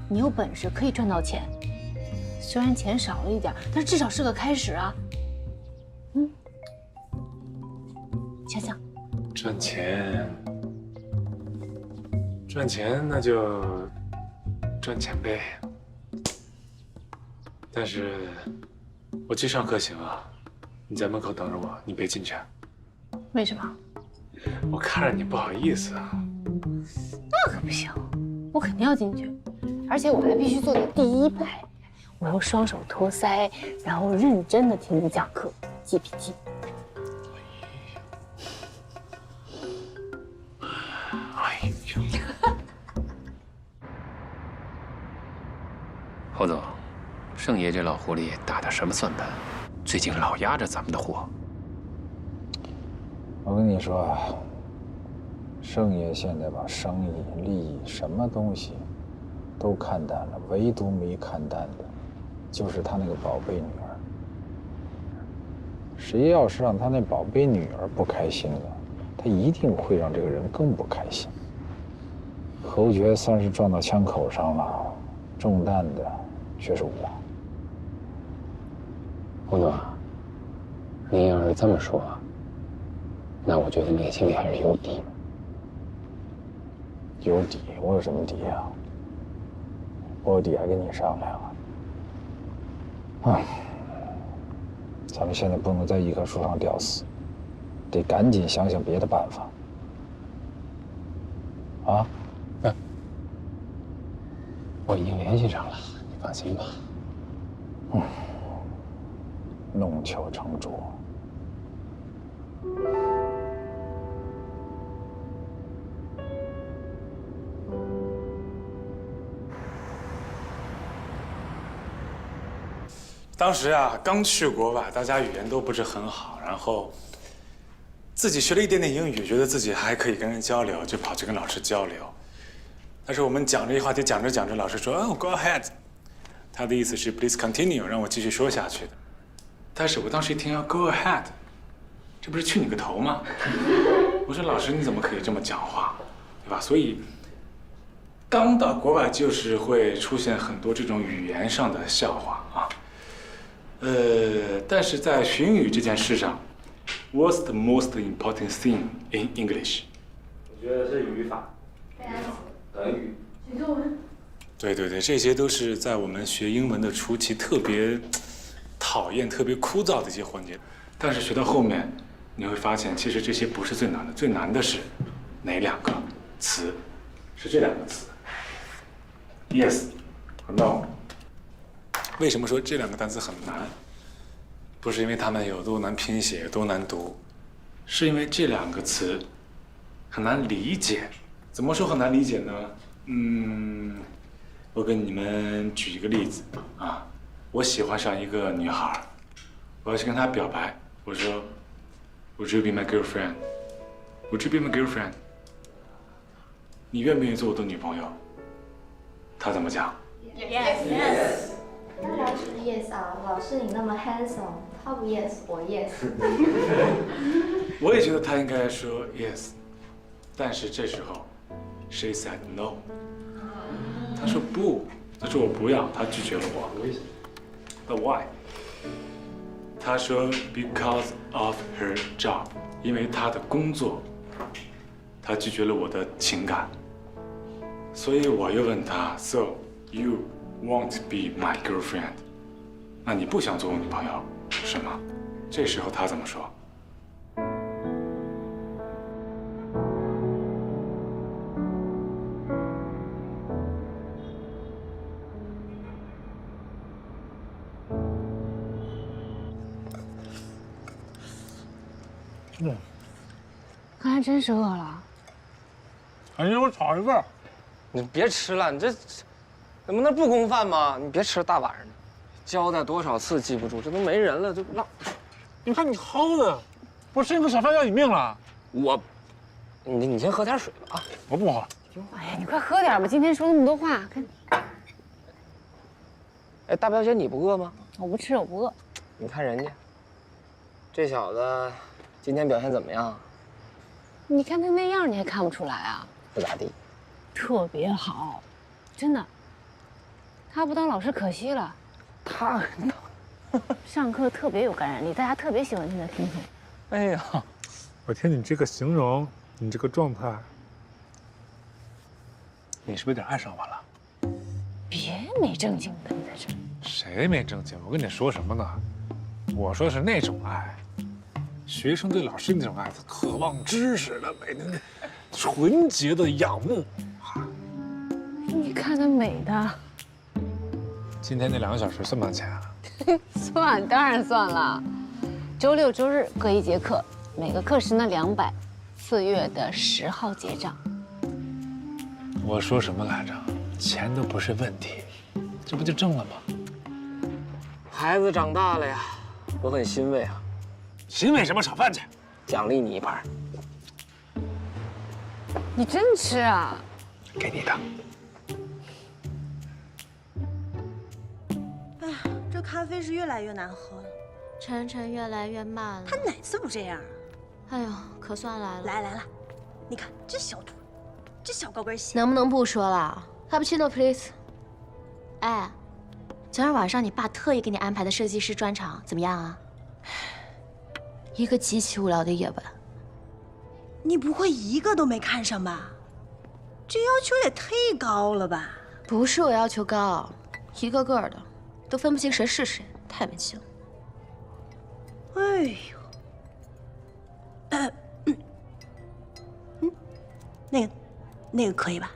你有本事可以赚到钱，虽然钱少了一点，但是至少是个开始啊。想想。赚钱那就赚钱呗。但是我去上课行啊，你在门口等着我，你别进去。为什么？我看着你不好意思啊。那可不行，我肯定要进去，而且我还必须坐在第1排，我要双手托腮，然后认真的听你讲课，记笔记。侯总，盛爷这老狐狸打的什么算盘？最近老压着咱们的货。我跟你说啊，盛爷现在把生意、利益什么东西都看淡了，唯独没看淡的，就是他那个宝贝女儿。谁要是让他那宝贝女儿不开心了，他一定会让这个人更不开心。侯爵算是撞到枪口上了，中弹的却是我。侯总，您要是这么说，那我觉得你心里还是有底。有底？我有什么底啊？我有底还跟你商量啊？咱们现在不能在一棵树上吊死，得赶紧想想别的办法。啊？我已经联系上了，你放心吧。弄巧成拙。当时啊，刚去国外，大家语言都不是很好，然后自己学了一点点英语，觉得自己还可以跟人交流，就跑去跟老师交流。但是我们讲这些话题讲着讲着，老师说：“Oh, go ahead。”他的意思是 “Please continue”，让我继续说下去的。但是我当时一听要 “go ahead”， 这不是去你个头吗？我说老师你怎么可以这么讲话，对吧？所以刚到国外就是会出现很多这种语言上的笑话啊。但是在学英语这件事上 ，What's the most important thing in English？ 我觉得是语法、短语、写作文。对对对，这些都是在我们学英文的初期特别讨厌、特别枯燥的一些环节。但是学到后面，你会发现，其实这些不是最难的，最难的是哪2个词？是这2个词 ：yes 和 no。为什么说这2个单词很难？不是因为它们有多难拼写、多难读，是因为这2个词很难理解。怎么说很难理解呢？我给你们举一个例子啊，我喜欢上一个女孩，我要去跟她表白，我说 ，Would you be my girlfriend? Would you be my girlfriend? 你愿不愿意做我的女朋友？她怎么讲 ？Yes。当然是 yes 啊，老师你那么 handsome， 他不 yes， 我 yes。我也觉得他应该说 yes， 但是这时候 she said no。他说不，他说我不要，他拒绝了我。But why？ 他说 because of her job， 因为他的工作，他拒绝了我的情感。所以我又问他 ，So you won't be my girlfriend？ 那你不想做我女朋友，是吗？这时候他怎么说？刚才真是饿了。哎，你给我炒一份。你别吃了，你这怎么能不供饭吗？你别吃，大晚上的，交代多少次记不住，这都没人了，就浪。你看你薅的，我吃一口小饭要你命了。你先喝点水吧啊！我不喝。哎呀，你快喝点吧，今天说那么多话，看。哎，大表姐你不饿吗？我不吃，我不饿。你看人家，这小子今天表现怎么样？你看他那样，你还看不出来啊？不咋地。特别好，真的。他不当老师可惜了。他上课特别有感染力，大家特别喜欢听他听课。哎呀，我听你这个形容，你这个状态，你是不是有点爱上我了？别没正经的，你在这。谁没正经？我跟你说什么呢？我说的是那种爱，学生对老师那种爱，他渴望知识的美，那纯洁的仰慕。你看他美的。今天那2个小时算不算钱啊？算，当然算了。周六周日各1节课，每个课时呢200，4月的10号结账。我说什么来着？钱都不是问题，这不就挣了吗？孩子长大了呀，我很欣慰啊。欣慰什么？炒饭去，奖励你一盘。你真吃啊？给你的。哎呀，这咖啡是越来越难喝了。晨晨越来越慢了。他哪次不这样啊？哎呦，可算来了。来，你看这小腿，这小高跟鞋。能不能不说了 ？Cappuccino please。哎，昨天晚上你爸特意给你安排的设计师专场怎么样啊？一个极其无聊的夜晚。你不会一个都没看上吧？这要求也忒高了吧？不是我要求高，一个个的都分不清谁是谁，太没劲了。哎呦，那个可以吧？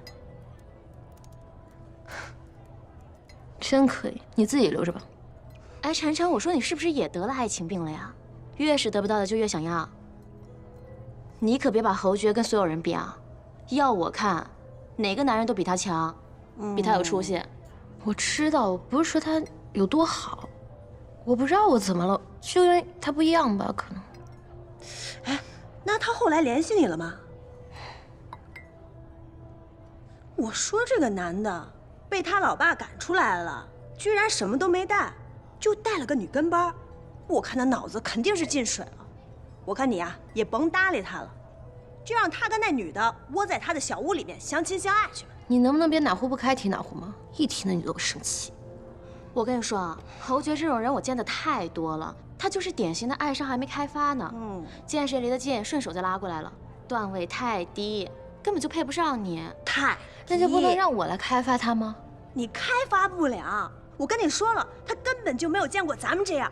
真可以，你自己留着吧。哎，晨晨，我说你是不是也得了爱情病了呀？越是得不到的就越想要。你可别把侯爵跟所有人比啊！要我看，哪个男人都比他强，比他有出息。我知道，我不是说他有多好，我不知道我怎么了，就因为他不一样吧，可能。哎，那他后来联系你了吗？我说这个男的被他老爸赶出来了，居然什么都没带，就带了个女跟班，我看他脑子肯定是进水了。我看你呀，也甭搭理他了，就让他跟那女的窝在他的小屋里面相亲相爱去吧。你能不能别哪壶不开提哪壶吗？一提那女的我生气。我跟你说啊，侯爵这种人我见的太多了，他就是典型的爱上还没开发呢。见谁离得近，顺手就拉过来了，段位太低，根本就配不上你。那就不能让我来开发他吗？你开发不了，我跟你说了，他根本就没有见过咱们这样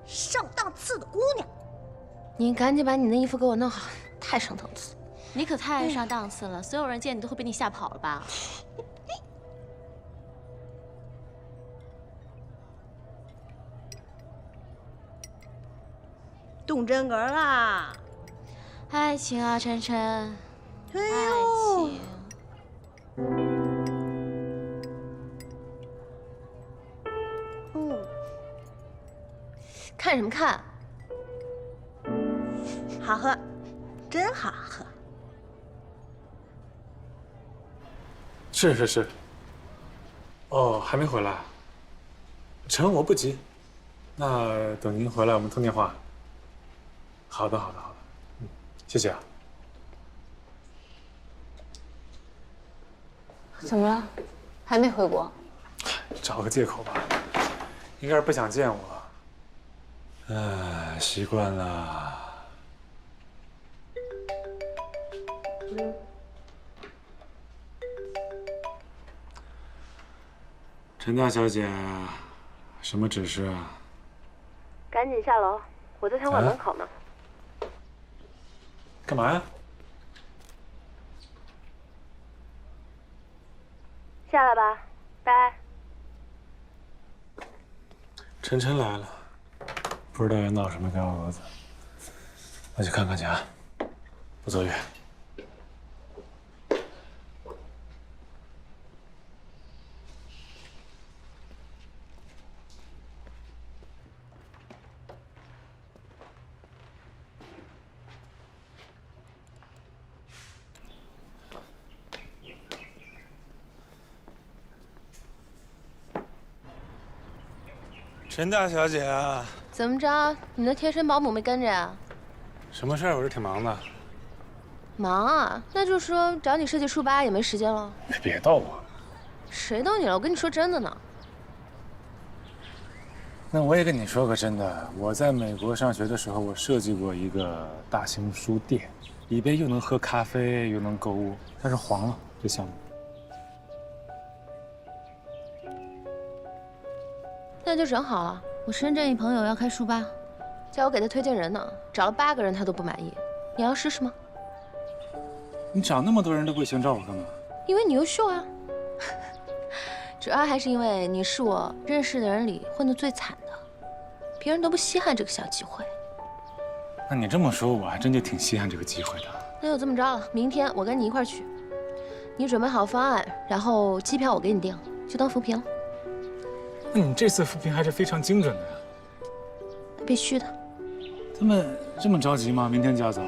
上档次的姑娘。你赶紧把你那衣服给我弄好，太上档次。你可太上档次了，所有人见你都会被你吓跑了吧？动真格啦！爱情啊，晨晨，哎呦，爱情。看什么看？好喝，真好喝。是。哦，还没回来。成，我不急。那等您回来，我们通电话。好的，谢谢啊。怎么了？还没回国？找个借口吧，应该是不想见我。习惯了。陈大小姐，什么指示啊？赶紧下楼，我在餐馆门口呢。干嘛呀？下来吧，拜。晨晨来了，不知道要闹什么幺蛾子，我去看看去啊，不走远。陈大小姐啊，怎么着？你的贴身保姆没跟着呀？什么事儿？我是挺忙的。忙啊？那就说找你设计书吧也没时间了。别逗我。谁逗你了？我跟你说真的呢。那我也跟你说个真的，我在美国上学的时候，我设计过一个大型书店，里边又能喝咖啡又能购物，但是黄了这项目。那就整好了。我深圳一朋友要开书吧，叫我给他推荐人呢，找了8个人他都不满意。你要试试吗？你找那么多人都不行，找我干嘛？因为你优秀啊。主要还是因为你是我认识的人里混得最惨的，别人都不稀罕这个小机会。那你这么说，我还真就挺稀罕这个机会的。那就这么着了，明天我跟你一块儿去，你准备好方案，然后机票我给你订，就当扶贫了。那你这次扶贫还是非常精准的呀。必须的。这么着急吗？明天就要走？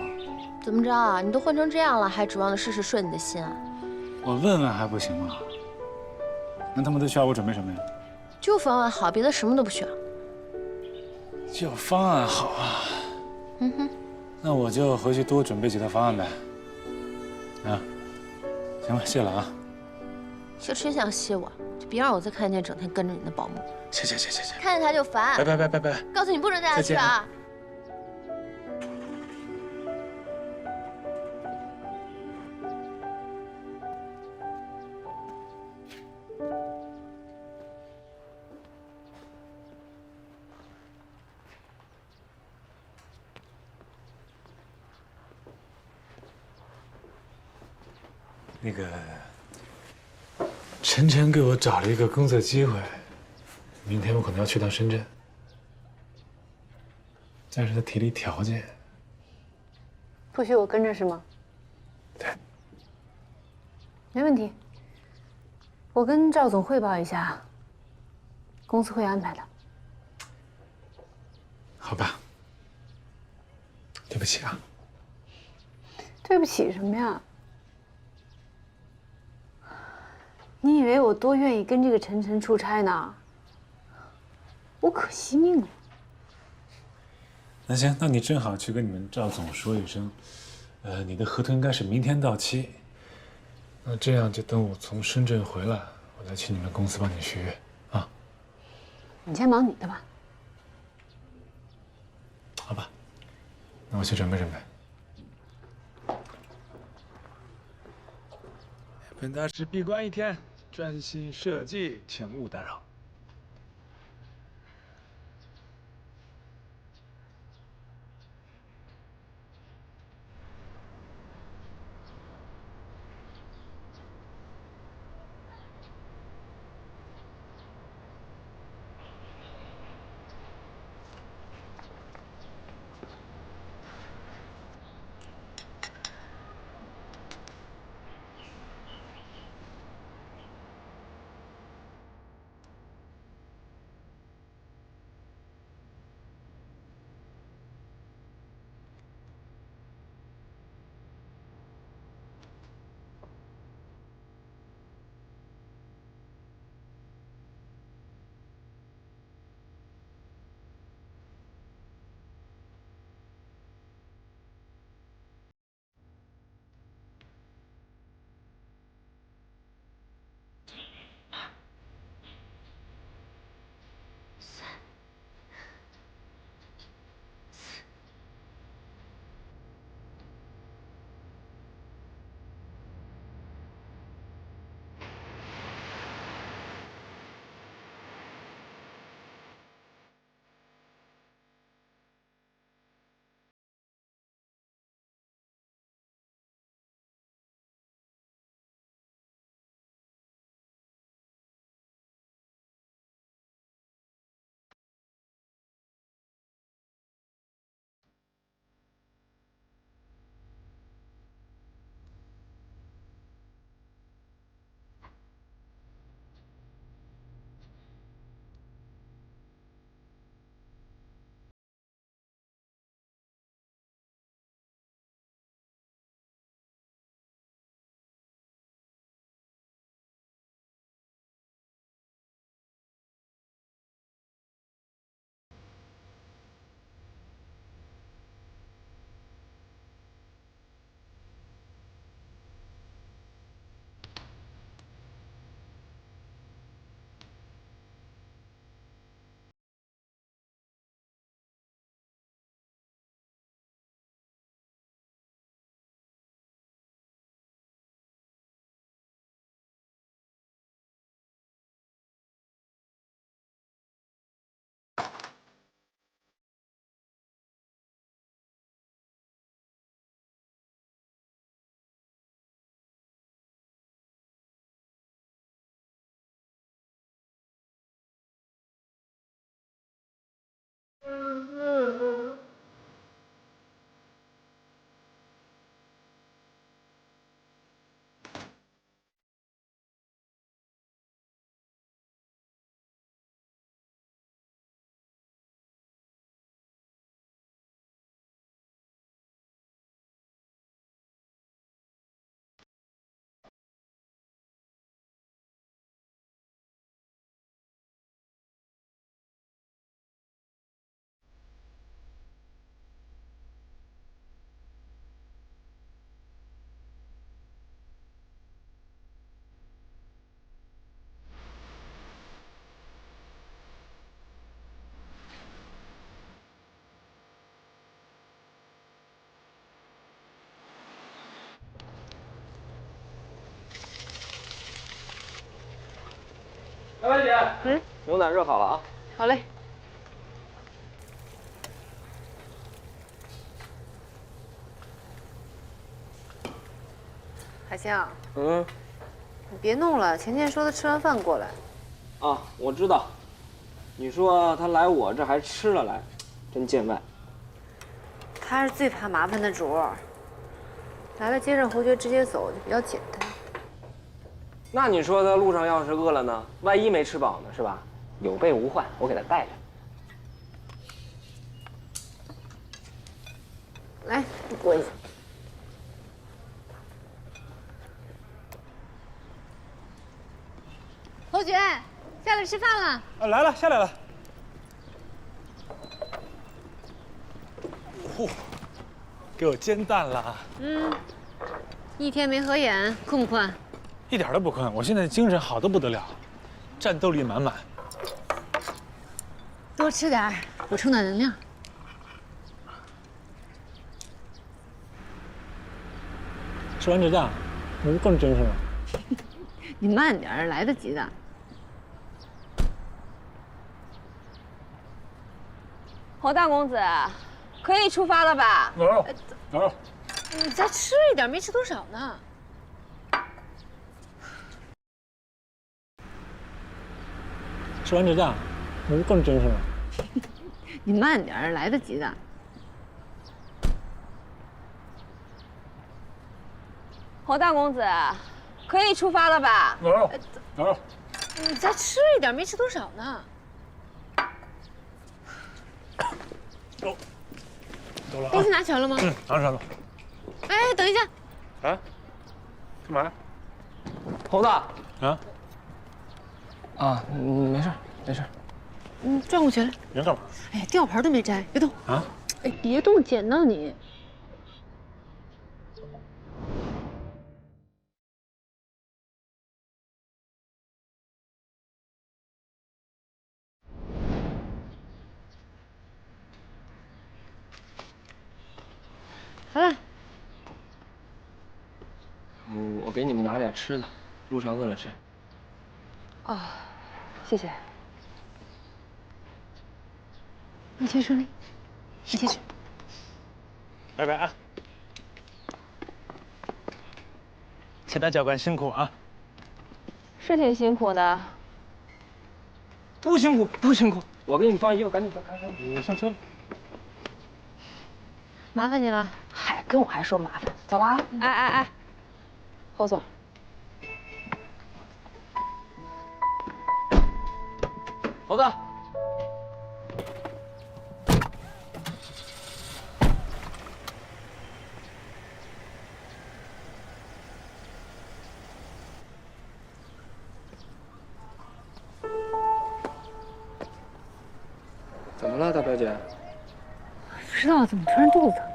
怎么着啊？你都混成这样了，还指望着事事顺你的心啊？我问问还不行吗？那他们都需要我准备什么呀？就方案好，别的什么都不需要。就方案好啊。嗯哼。那我就回去多准备几套方案呗。啊，行了，谢了啊。就真想谢我，就别让我再看见整天跟着你的保姆。谢。看见他就烦。拜。告诉你不准带他去啊。那个，晨晨给我找了一个工作机会，明天我可能要去趟深圳，但是他提了一条件，不许我跟着是吗？对，没问题。我跟赵总汇报一下，公司会安排的。好吧，对不起啊。对不起什么呀？你以为我多愿意跟这个晨晨出差呢？我可惜命了。那行，那你正好去跟你们赵总说一声，你的合同应该是明天到期，那这样就等我从深圳回来，我再去你们公司帮你续约啊。你先忙你的吧。好吧，那我去准备准备。本大师闭关1天，专心设计，请勿打扰。白姐，牛奶热好了啊。好嘞。海清，你别弄了，钱钱说他吃完饭过来。啊，我知道。你说他来我这还吃了来，真见外。他是最怕麻烦的主儿，来了接上侯爵直接走就比较简单。那你说他路上要是饿了呢？万一没吃饱呢，是吧？有备无患，我给他带着。来，你过一下。侯爵，下来吃饭了。啊，来了，下来了。嚯，给我煎蛋了。一天没合眼，困不困？一点都不困，我现在精神好得不得了，战斗力满满。多吃点儿，补充点能量。吃完这蛋，我就更精神了。你慢点儿，来得及的。侯大公子，可以出发了吧？有。你再吃一点，没吃多少呢。吃完这蛋，我就更精神了。你慢点儿，来得及的。侯大公子，可以出发了吧？有。你再吃一点，没吃多少呢。走了啊。东西拿全了吗？拿全了。哎，等一下。啊？干嘛？猴子。啊？啊，没事没事。转过去来。你要干嘛？哎呀，吊牌都没摘，别动。啊？哎，别动，捡到你。好了。我给你们拿点吃的，路上饿了吃。哦，谢谢。一切顺利，一起吃。拜拜啊！前台教官辛苦啊！是挺辛苦的。不辛苦，不辛苦。我给你放衣服，赶紧开车。你上车。麻烦你了。嗨，跟我还说麻烦，走了啊！哎，侯总。猴子。怎么了，大表姐？不知道怎么突然肚子疼。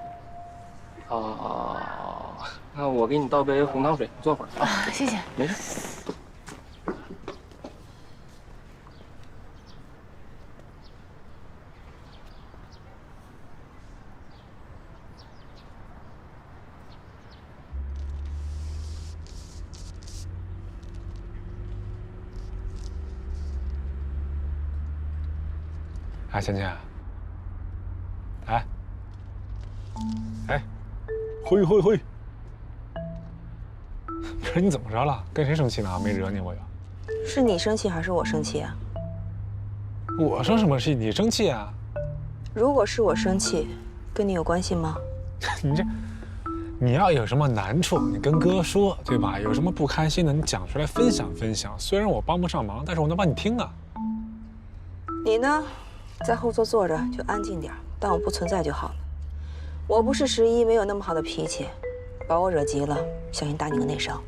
那我给你倒杯红糖水，你坐会儿啊。谢谢。没事。啊，芊芊，哎，挥，不是你怎么着了？跟谁生气呢？没惹你我又。是你生气还是我生气啊？我生什么气？你生气啊？如果是我生气，跟你有关系吗？你要有什么难处，你跟哥说，对吧？有什么不开心的，你讲出来分享分享。虽然我帮不上忙，但是我能帮你听啊。你呢？在后座坐着就安静点，当我不存在就好了。我不是11，没有那么好的脾气，把我惹急了，小心打你个内伤。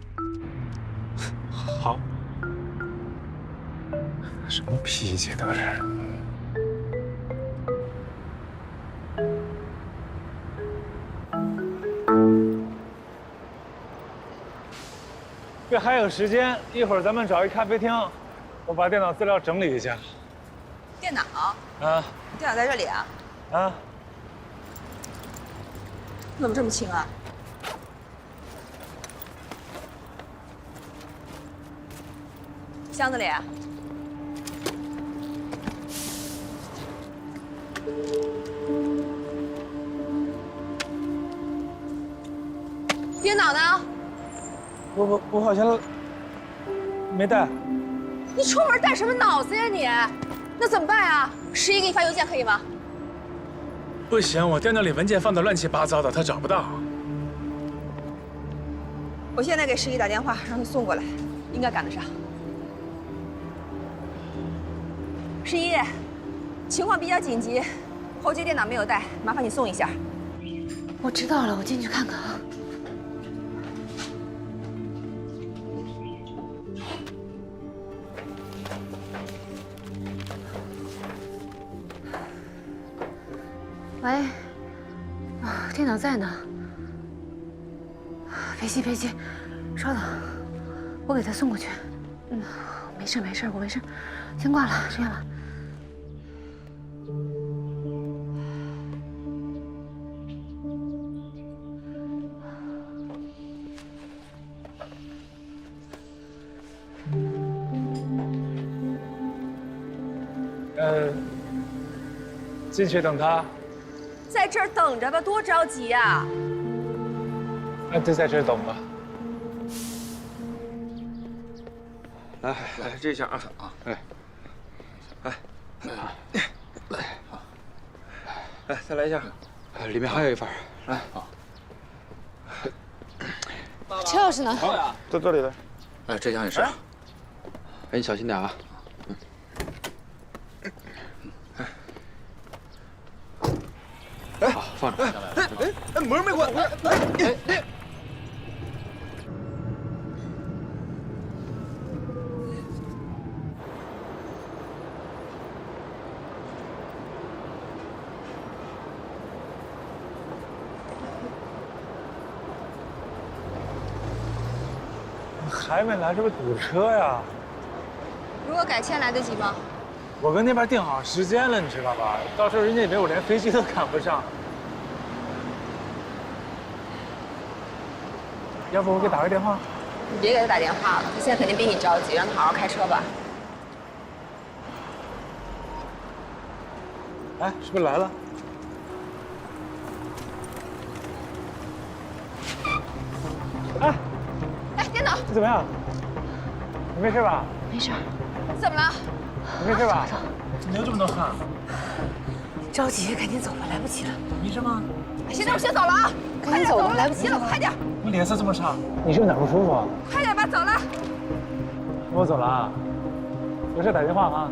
好。什么脾气都是。这还有时间，一会儿咱们找一咖啡厅，我把电脑资料整理一下。电脑？啊。电脑在这里啊？啊。怎么这么轻啊？箱子里啊？电脑呢？我好像没带。你出门带什么脑子呀你？那怎么办啊？11给你发邮件可以吗？不行，我电脑里文件放的乱七八糟的，他找不到。我现在给11打电话，让他送过来，应该赶得上。11，情况比较紧急，侯杰电脑没有带，麻烦你送一下。我知道了，我进去看看啊。喂，啊，电脑在呢。裴西，稍等，我给他送过去。没事，我没事，先挂了，这样吧。进去等他。在这儿等着吧，多着急呀！那就在这儿等吧。来，这下啊，来，再来一下。里面还有一份，来。车钥匙呢？在这里的。哎，这箱也是。哎，你小心点啊。哎，放着。哎，门没关。哎。还没来，这不堵车呀？如果改签来得及吗？我跟那边定好时间了，你知道吧？到时候人家以为我连飞机都赶不上。要不我给打个电话？你别给他打电话了，他现在肯定比你着急，让他好好开车吧。哎，是不是来了？哎，电脑你怎么样？你没事吧？没事。怎么了？你没事吧？怎么流这么多汗？着急，赶紧走吧，来不及了。没事吗？现在我先走了啊！赶紧走吧，来不及了，快点！你脸色这么差，你是不是哪不舒服啊？快点吧，走了。我走了啊，有事打电话啊。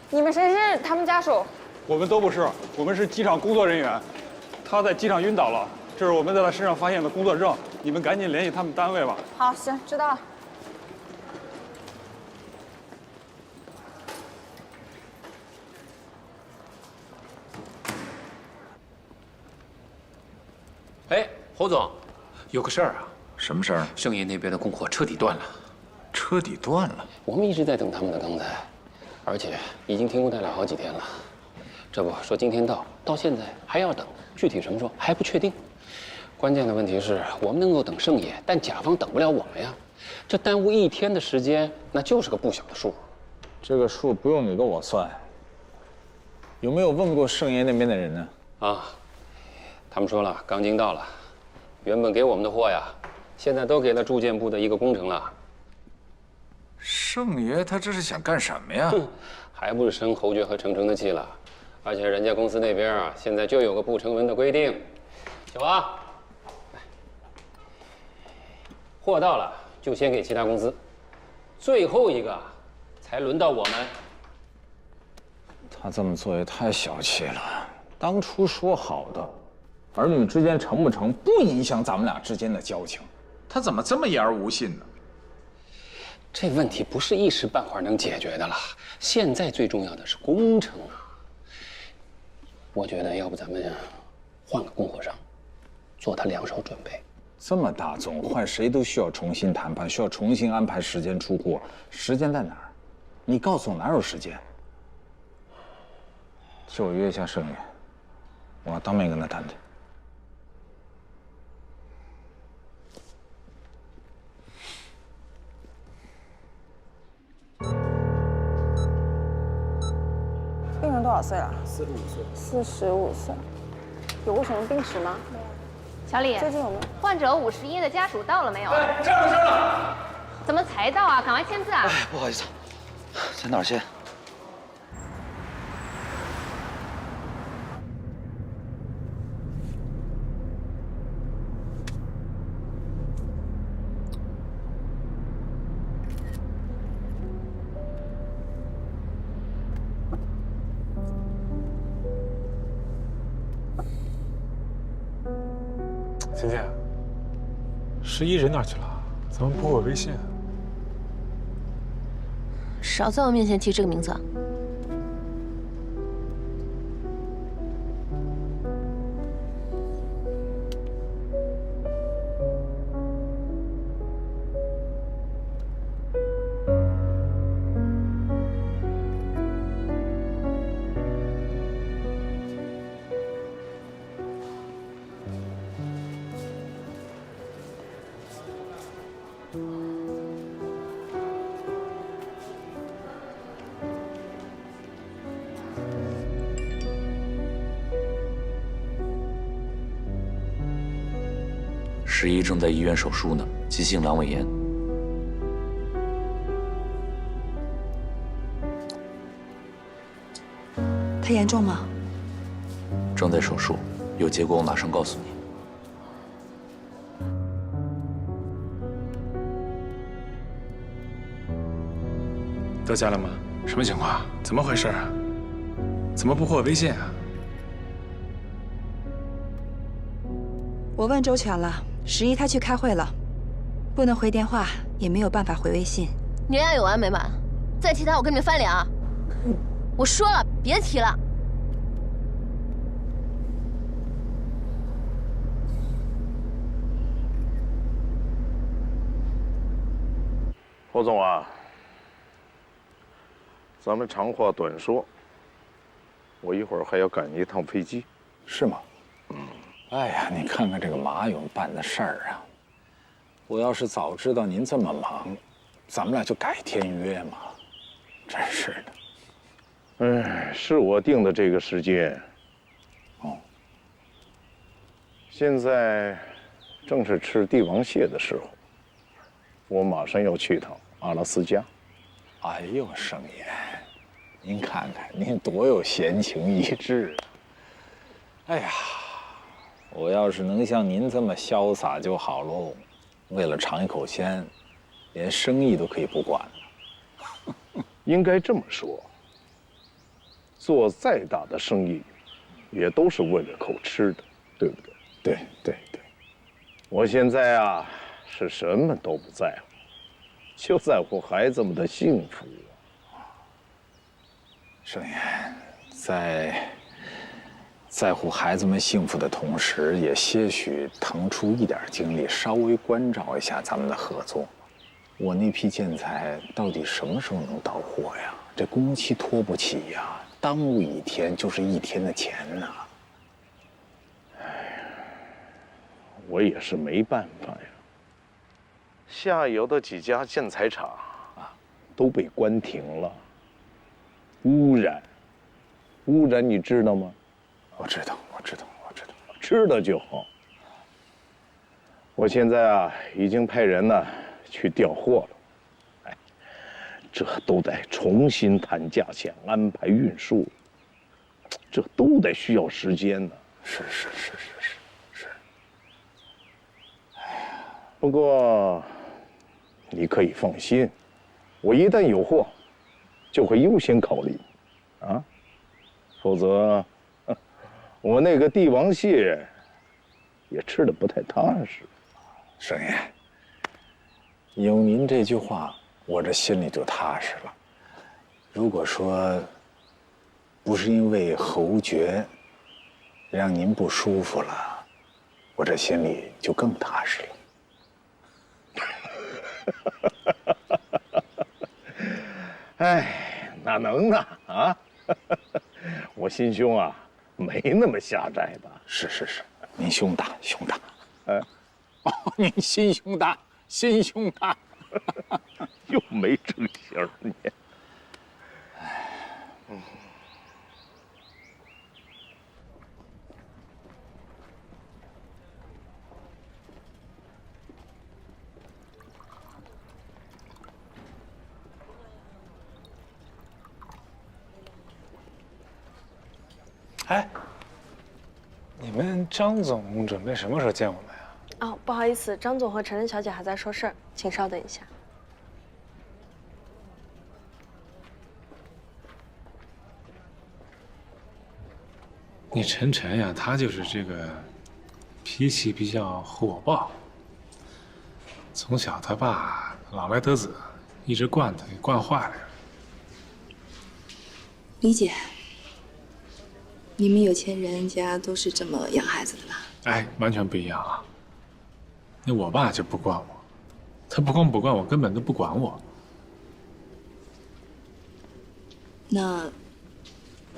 你们谁是他们家属？我们都不是，我们是机场工作人员。他在机场晕倒了，这是我们在他身上发现的工作证。你们赶紧联系他们单位吧。好，行，知道了。哎，侯总，有个事儿啊。什么事儿？盛业那边的供货彻底断了。彻底断了？我们一直在等他们的钢材，而且已经停工待了好几天了。这不说今天到现在还要等，具体什么时候还不确定。关键的问题是我们能够等盛业，但甲方等不了我们呀。这耽误1天的时间，那就是个不小的数。这个数不用你跟我算。有没有问过盛业那边的人呢？啊，他们说了，钢筋到了，原本给我们的货呀，现在都给了住建部的一个工程了。盛爷他这是想干什么呀？还不是生侯爵和程程的气了。而且人家公司那边啊，现在就有个不成文的规定。小王，货到了就先给其他公司，最后一个才轮到我们。他这么做也太小气了。当初说好的，儿女之间成不成不影响咱们俩之间的交情。他怎么这么言而无信呢？这问题不是一时半会儿能解决的了。现在最重要的是工程啊。我觉得要不咱们换个供货商，做他2手准备。这么大宗，换谁都需要重新谈判，需要重新安排时间出货。时间在哪儿？你告诉我哪有时间？就约一下盛爷，我当面跟他谈谈。病人多少岁了45岁。45岁，有过什么病史吗？小李，最近有没有？患者51的家属到了没有？哎，上了上了。怎么才到啊？赶快签字啊！哎，不好意思，在哪儿签？晴晴，11人哪儿去了？怎么不回我微信啊？少在我面前提这个名字啊！11正在医院手术呢，急性阑尾炎。他严重吗？正在手术，有结果我马上告诉你。到家了吗？什么情况？怎么回事啊？怎么不回我微信啊？我问周全了，11他去开会了，不能回电话，也没有办法回微信。你俩有完没完？再提他，我跟你们翻脸啊！我说了，别提了。侯总啊，咱们长话短说，我一会儿还要赶一趟飞机。是吗？哎呀，你看看这个马勇办的事儿啊！我要是早知道您这么忙，咱们俩就改天约嘛。真是的。哎，是我定的这个时间。哦。现在正是吃帝王蟹的时候，我马上要去趟阿拉斯加。哎呦，盛爷，您看看您多有闲情逸致。哎呀。我要是能像您这么潇洒就好喽，为了尝一口鲜，连生意都可以不管了。应该这么说，做再大的生意，也都是为了口吃的，对不对？对对对。我现在啊，是什么都不在乎，就在乎孩子们的幸福。盛爷，在乎孩子们幸福的同时，也些许腾出一点精力，稍微关照一下咱们的合作。我那批建材到底什么时候能到货呀？这工期拖不起呀，耽误一天就是一天的钱呐。哎呀，我也是没办法呀。下游的几家建材厂啊，都被关停了，污染，你知道吗？我知道，知道就好。我现在啊，已经派人呢去调货了。哎，这都得重新谈价钱，安排运输，这都得需要时间呢。是。哎呀，不过你可以放心，我一旦有货，就会优先考虑，啊，否则。我那个帝王蟹也吃得不太踏实。盛爷，有您这句话，我这心里就踏实了。如果说不是因为侯爵让您不舒服了，我这心里就更踏实了。哎，哪能呢？啊！我我心胸啊，没那么狭窄的。是，您胸大，胸大。哦，您心胸大，心胸大，又没正形儿你。哎，你们张总准备什么时候见我们呀？哦，不好意思，张总和陈晨小姐还在说事儿，请稍等一下。你晨晨呀，他就是这个脾气比较火爆，从小他爸老来得子，一直惯他，给惯坏了。理解。你们有钱人家都是这么养孩子的吧？哎，完全不一样啊。那我爸就不惯我，他不光不惯我，根本都不管我。那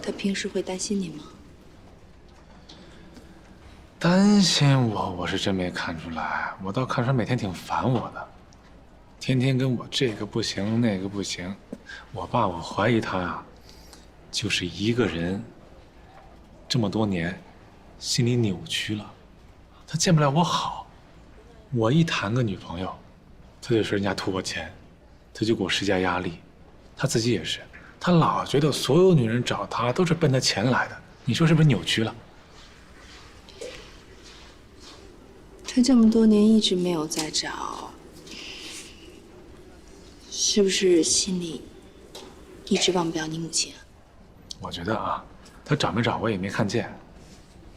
他平时会担心你吗？担心我是真没看出来，我倒看出来每天挺烦我的，天天跟我这个不行那个不行。我爸，我怀疑他呀，就是一个人这么多年，心里扭曲了，他见不了我好。我一谈个女朋友，他就说人家图我钱，他就给我施加压力。他自己也是，他老觉得所有女人找他都是奔他钱来的，你说是不是扭曲了？他这么多年一直没有再找，是不是心里一直忘不了你母亲啊？我觉得啊，他找没找我也没看见，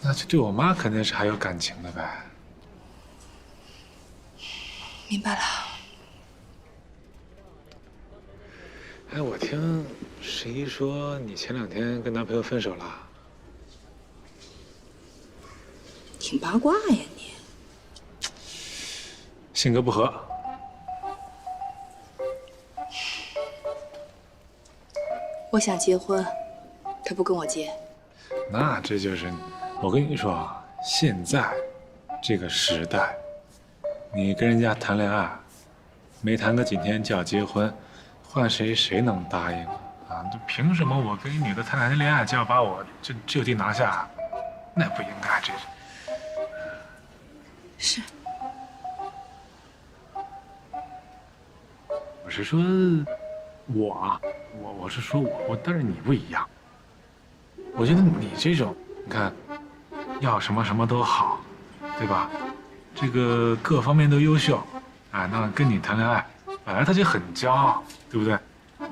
那就对我妈肯定是还有感情的呗。明白了。哎，我听十一说你前2天跟男朋友分手了，挺八卦呀你。性格不合。我想结婚，他不跟我结。那这就是，我跟你说啊，现在这个时代，你跟人家谈恋爱，没谈个几天就要结婚，换谁能答应啊？这凭什么我跟一女的谈2天恋爱就要把我就地拿下？那不应该，这是。我是说，我是说我，但是你不一样。我觉得你这种，你看，要什么什么都好，对吧？这个各方面都优秀，哎，那跟你谈恋爱，本来他就很骄傲，对不对？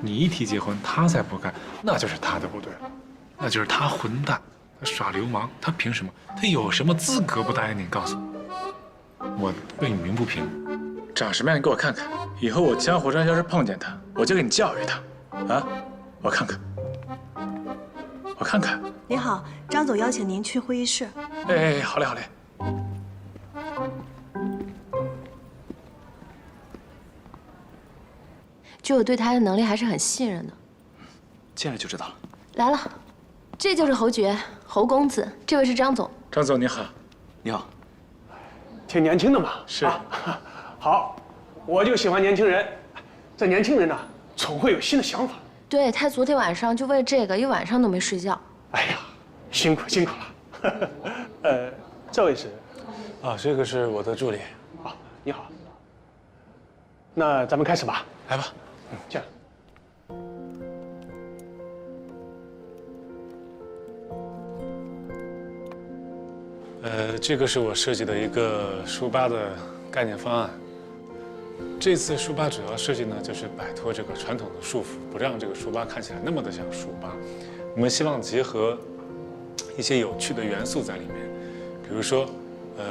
你一提结婚，他再不干，那就是他的不对了，那就是他混蛋，他耍流氓，他凭什么？他有什么资格不答应你？告诉我，我对你鸣不平。长什么样你给我看看，以后我江湖上要是碰见他，我就给你教育他，啊，我看看。我看看。您好，张总邀请您去会议室。哎，好嘞，好嘞。就我对他的能力还是很信任的。见了就知道了。来了，这就是侯爵，侯公子，这位是张总。张总你好。你好。挺年轻的嘛。是。好，我就喜欢年轻人。这年轻人呢，总会有新的想法。对，他昨天晚上就为了这个，一晚上都没睡觉。哎呀，辛苦了。这位是？啊，这个是我的助理。啊，你好。那咱们开始吧。来吧。这样。这个是我设计的一个书吧的概念方案。这次书吧主要设计呢，就是摆脱这个传统的束缚，不让这个书吧看起来那么的像书吧。我们希望结合一些有趣的元素在里面，比如说，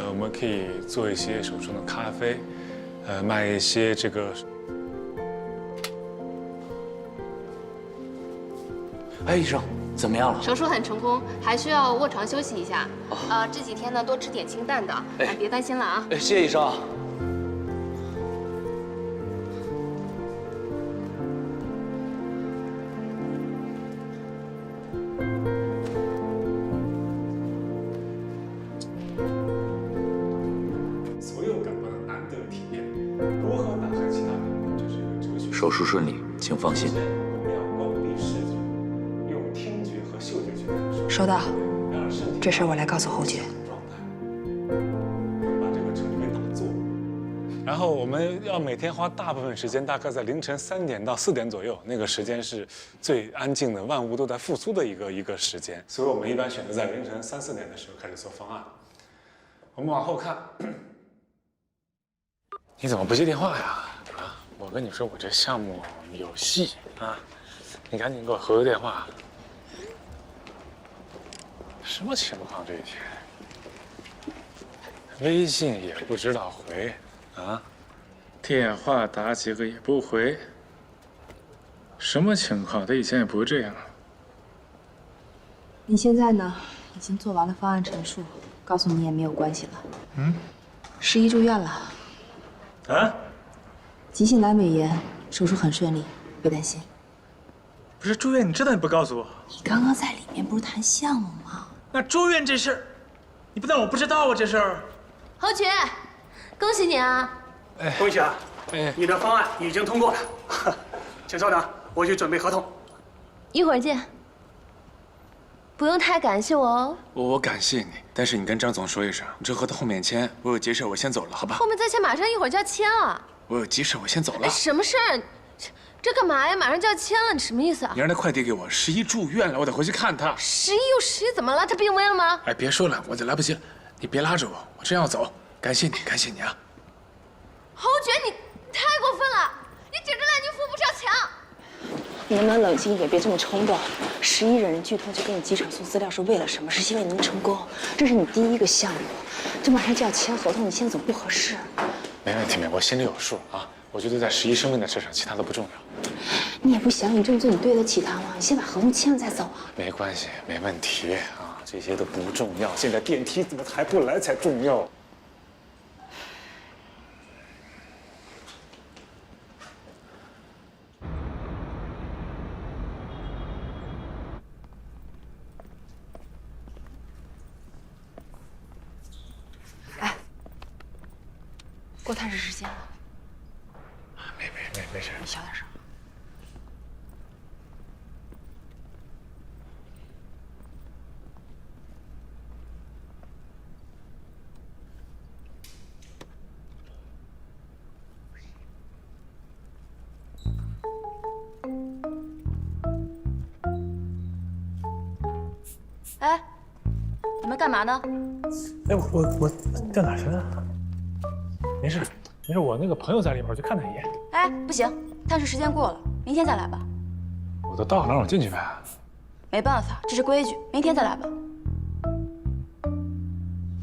我们可以做一些手冲的咖啡，卖一些这个。哎，医生，怎么样了？手术很成功，还需要卧床休息一下。这几天呢，多吃点清淡的，别担心了啊。哎，谢谢医生。手术顺利，请放心。我们要关闭视觉，用听觉和嗅觉去感受。收到，这事儿我来告诉侯爵。把这个程序员打坐，然后我们要每天花大部分时间，大概在凌晨3点到4点左右，那个时间是最安静的，万物都在复苏的一个时间，所以我们一般选择在凌晨3、4点的时候开始做方案。我们往后看，你怎么不接电话呀？啊，我跟你说，我这项目有戏啊，你赶紧给我回个电话。什么情况这一天？微信也不知道回，啊，电话打几个也不回，什么情况？他以前也不会这样。你现在呢，已经做完了方案陈述，告诉你也没有关系了。嗯11住院了，啊？急性阑尾炎，手术很顺利，别担心。不是住院，你这都也不告诉我？你刚刚在里面不是谈项目吗？那住院这事儿，你不当我不知道啊？这事儿。侯爵，恭喜你啊！恭喜啊！你的方案已经通过了，请稍等，我去准备合同。一会儿见。不用太感谢我哦。我感谢你，但是你跟张总说一声，这合同后面签，我有急事，我先走了，好吧？后面再签，马上一会儿就要签了。我有急事，我先走了。什么事儿？这干嘛呀？马上就要签了，你什么意思啊？你让他快递给我，11住院了，我得回去看他。11又11，怎么了？他病危了吗？哎，别说了，我就来不及了。你别拉着我，我真要走。感谢你，感谢你啊！侯爵，你太过分了！你简直烂泥扶不上墙。你能不能冷静一点，别这么冲动？11人剧透去给你机场送资料是为了什么？是希望你能成功。这是你第1个项目，这马上就要签合同，你现在走不合适。没问题，我心里有数啊。我觉得在11生命的事上，其他的不重要。你也不想，你这么做你对得起他吗？你先把合同签了再走啊。没关系，没问题啊，这些都不重要。现在电梯怎么还不来才重要。过探视时间了。没事。你小点声。哎，你们干嘛呢？哎，我掉哪去了？没事，我那个朋友在里边，我去看他一眼。哎，不行，探视时间过了，明天再来吧。我都到了，让我进去呗。没办法，这是规矩，明天再来吧。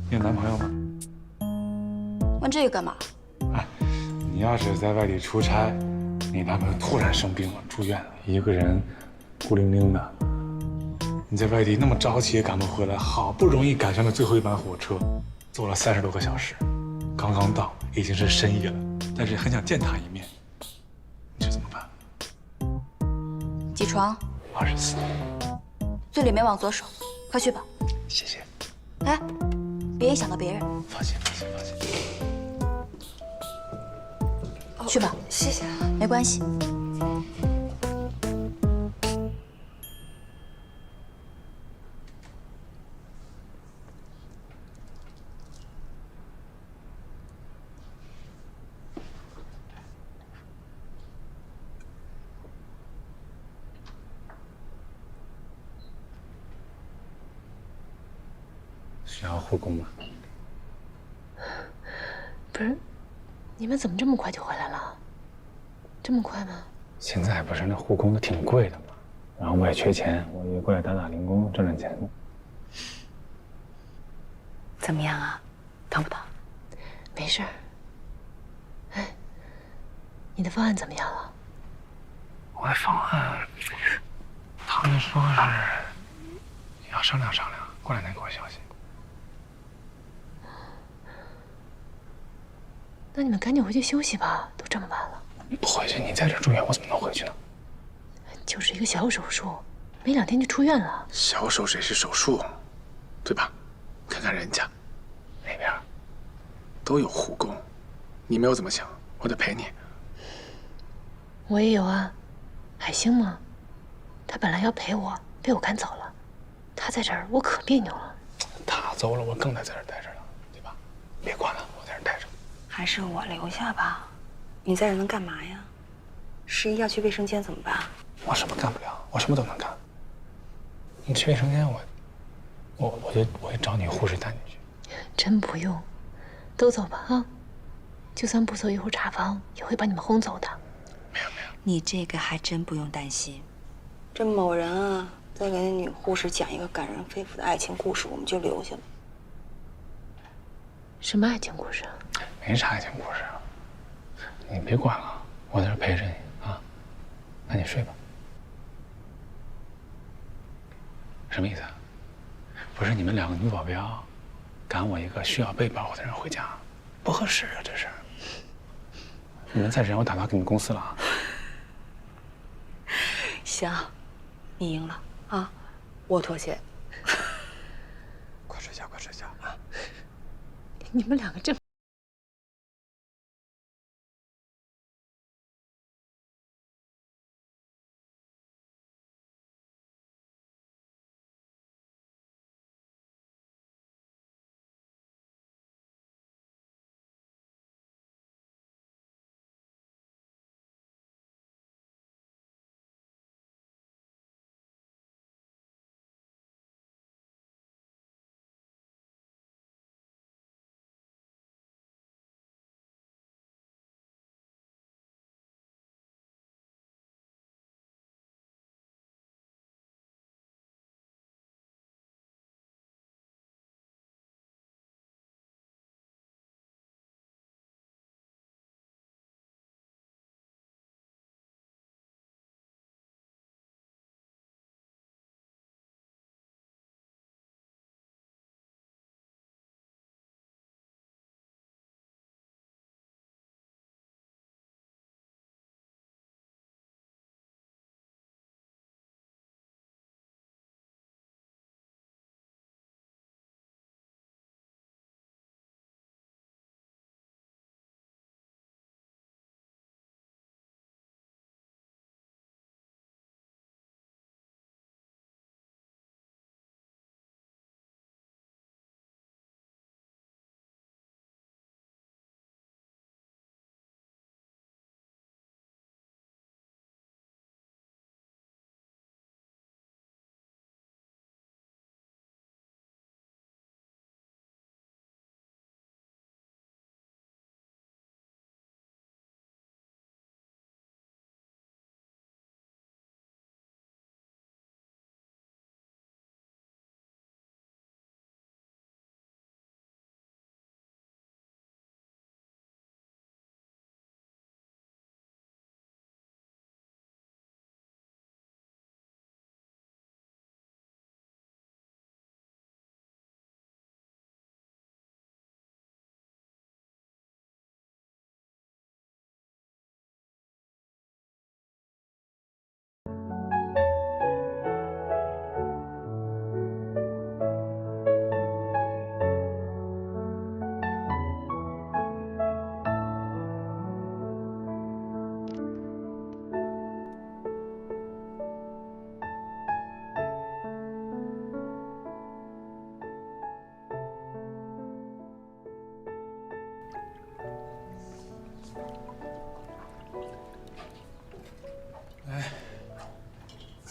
你有男朋友吗？问这个干嘛？哎，你要是在外地出差，你男朋友突然生病了，住院了，一个人孤零零的，你在外地那么着急也赶不回来，好不容易赶上了最后一班火车，坐了30多个小时，刚刚到，已经是深夜了，但是很想见他一面，你说怎么办？起床。24。最里面往左手，快去吧。谢谢。哎，别影响到别人。放心。去吧。谢谢。没关系。需要护工吗？不是，你们怎么这么快就回来了？这么快吗？现在不是那护工都挺贵的吗？然后我也缺钱，我也过来打零工赚钱的。怎么样啊？疼不疼？没事儿。哎，你的方案怎么样了？我的方案，他们说是要商量商量，过2天给我消息。那你们赶紧回去休息吧，都这么晚了。不回去，你在这住院，我怎么能回去呢？就是一个小手术，没2天就出院了。小手术也是手术，对吧？看看人家那边都有护工，你没有怎么想，我得陪你。我也有啊，海星嘛，他本来要陪我，被我赶走了。他在这儿，我可别扭了。他走了，我更得在这儿待着了，对吧？别管了，我在这儿待着。还是我留下吧。你在这能干嘛呀？十一要去卫生间怎么办？我什么干不了？我什么都能干。你去卫生间，我就找女护士带你去。真不用，都走吧啊！就算不走，一会儿查房也会把你们轰走的。没有。你这个还真不用担心。这某人啊，再给那女护士讲一个感人肺腑的爱情故事，我们就留下了。什么爱情故事啊？没啥爱情故事啊。你别管了，我在这陪着你啊。那你睡吧。什么意思啊？不是你们2个女保镖赶我一个需要被保护的人回家，不合适啊，这是。你们再这样，我打电话给你们公司了啊。行，你赢了啊，我妥协。快睡觉，快睡觉啊！你们2个真……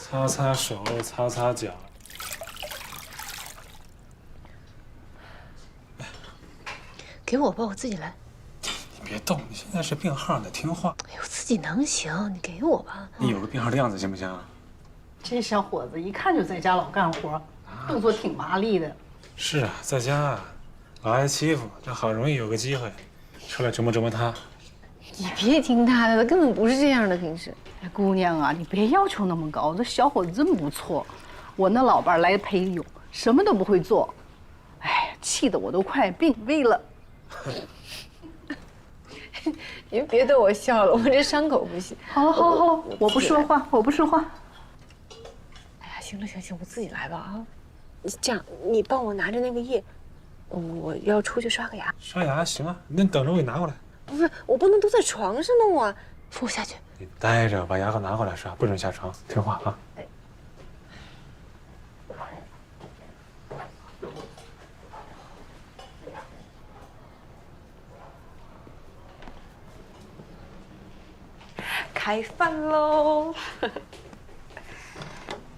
擦擦手，擦擦脚。给我吧，我自己来。你别动，你现在是病号，得听话。哎呦，自己能行，你给我吧。你有个病号的样子行不行？这小伙子一看就在家老干活，动作挺麻利的。是啊，在家老挨欺负，这好容易有个机会，出来折磨折磨他。你别听他的，他根本不是这样的，平时。哎，姑娘啊，你别要求那么高，这小伙子真不错。我那老伴来陪泳，什么都不会做，哎，气得我都快病危了。您别逗我笑了，我这伤口不行。好了好了好了，我不说话，我不说话。哎呀，行了行行，我自己来吧啊。这样，你帮我拿着那个液，我要出去刷个牙。刷牙行啊，那你等着我给你拿过来。不是，我不能都在床上弄啊，扶我下去。你待着，把牙膏拿过来刷，不准下床，听话啊。开饭喽！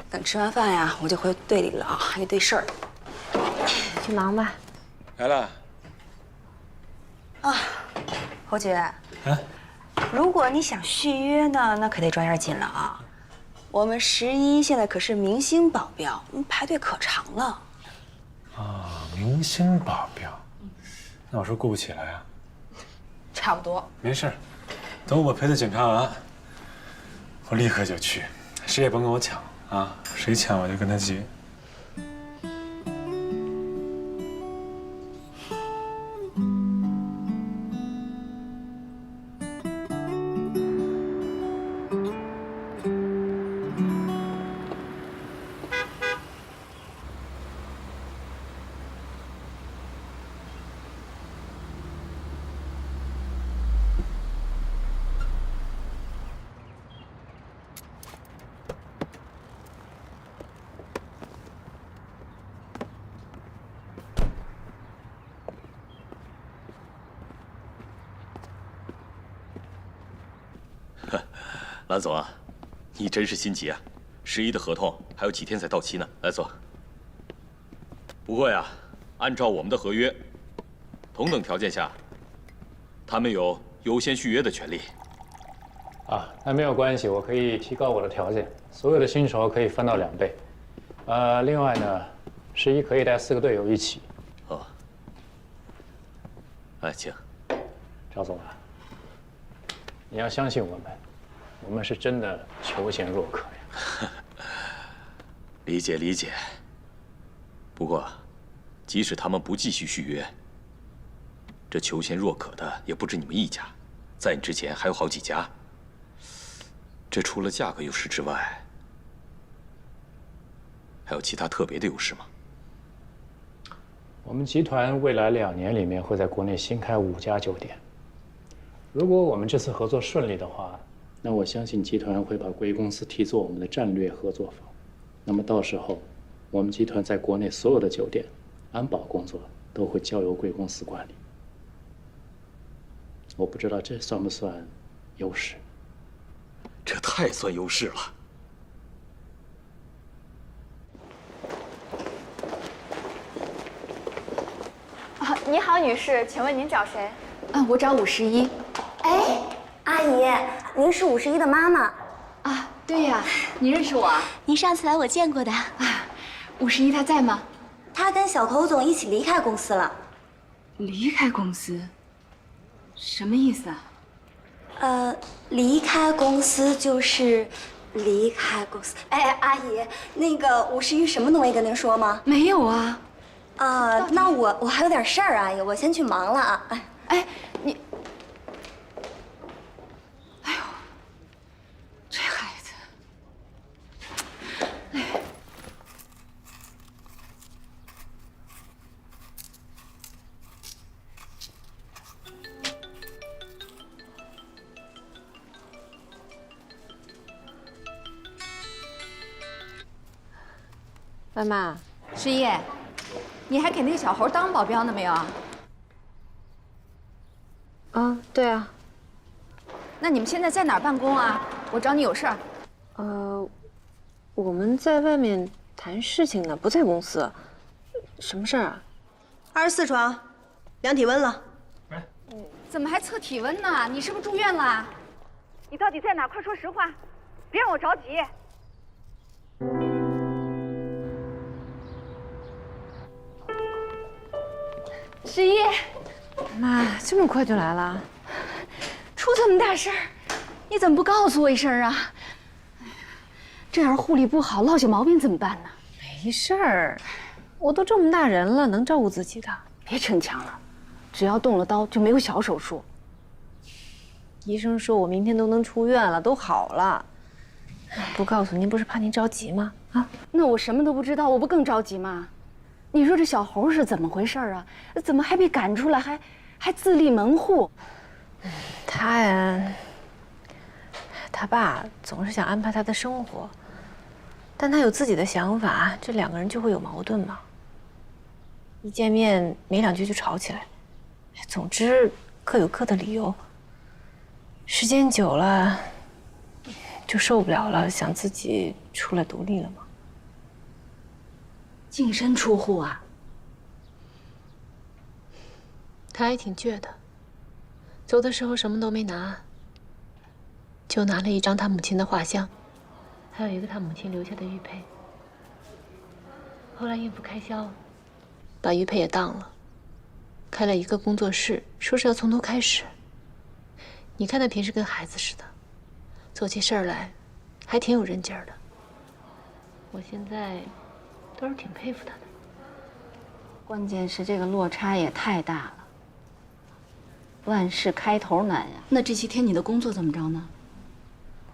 等吃完饭呀，我就回队里了啊，还有一堆事儿。去忙吧。来了。啊，侯爵。如果你想续约呢，那可得抓点紧了啊！我们11现在可是明星保镖，排队可长了。啊，明星保镖，那我说雇不起来啊？差不多。没事，等我陪他检查完，我立刻就去，谁也甭跟我抢啊！谁抢我就跟他急。蓝总啊，你真是心急啊！11的合同还有几天才到期呢，来坐。不过呀，按照我们的合约，同等条件下，他们有优先续约的权利。啊，那没有关系，我可以提高我的条件，所有的薪酬可以翻到2倍。另外呢，11可以带4个队友一起。哦。哎，请。赵总啊，你要相信我们。我们是真的求贤若渴呀。理解理解。不过，即使他们不继续续约，这求贤若渴的也不止你们一家，在你之前还有好几家。这除了价格优势之外，还有其他特别的优势吗？我们集团未来2年里面会在国内新开5家酒店。如果我们这次合作顺利的话，那我相信集团会把贵公司提作我们的战略合作方。那么到时候，我们集团在国内所有的酒店安保工作都会交由贵公司管理。我不知道这算不算优势？这太算优势了。啊，你好，女士，请问您找谁？我找51。哎，阿姨，您是51的妈妈啊？对呀，你认识我？您上次来我见过的。啊，51她在吗？她跟小头总一起离开公司了。离开公司？什么意思啊？离开公司就是离开公司。哎，阿姨，那个51什么都没跟您说吗？没有啊。那我还有点事儿，阿姨，我先去忙了啊。哎，你，哎呦，这孩子，哎。妈妈11，你还给那个小猴当保镖呢没有啊？对啊。那你们现在在哪儿办公啊？我找你有事儿。我们在外面谈事情呢，不在公司。什么事儿啊？24床，量体温了。怎么还测体温呢？你是不是住院了？你到底在哪儿？快说实话，别让我着急。11，妈，这么快就来了？出这么大事儿，你怎么不告诉我一声啊？这要是护理不好，落下毛病怎么办呢？没事儿，我都这么大人了，能照顾自己的。别逞强了，只要动了刀就没有小手术。医生说我明天都能出院了，都好了。不告诉您，不是怕您着急吗？啊，那我什么都不知道，我不更着急吗？你说这小猴是怎么回事啊？怎么还被赶出来，还自立门户？他呀，他爸总是想安排他的生活，但他有自己的想法，这两个人就会有矛盾嘛。一见面没两句就吵起来，总之各有各的理由。时间久了，就受不了了，想自己出来独立了嘛。净身出户啊？他还挺倔的，走的时候什么都没拿，就拿了一张他母亲的画像，还有一个他母亲留下的玉佩。后来应付开销，把玉佩也当了，开了一个工作室，说是要从头开始。你看他平时跟孩子似的，做起事儿来还挺有人劲儿的。我现在倒是挺佩服他的。关键是这个落差也太大了。万事开头难呀。那这些天你的工作怎么着呢？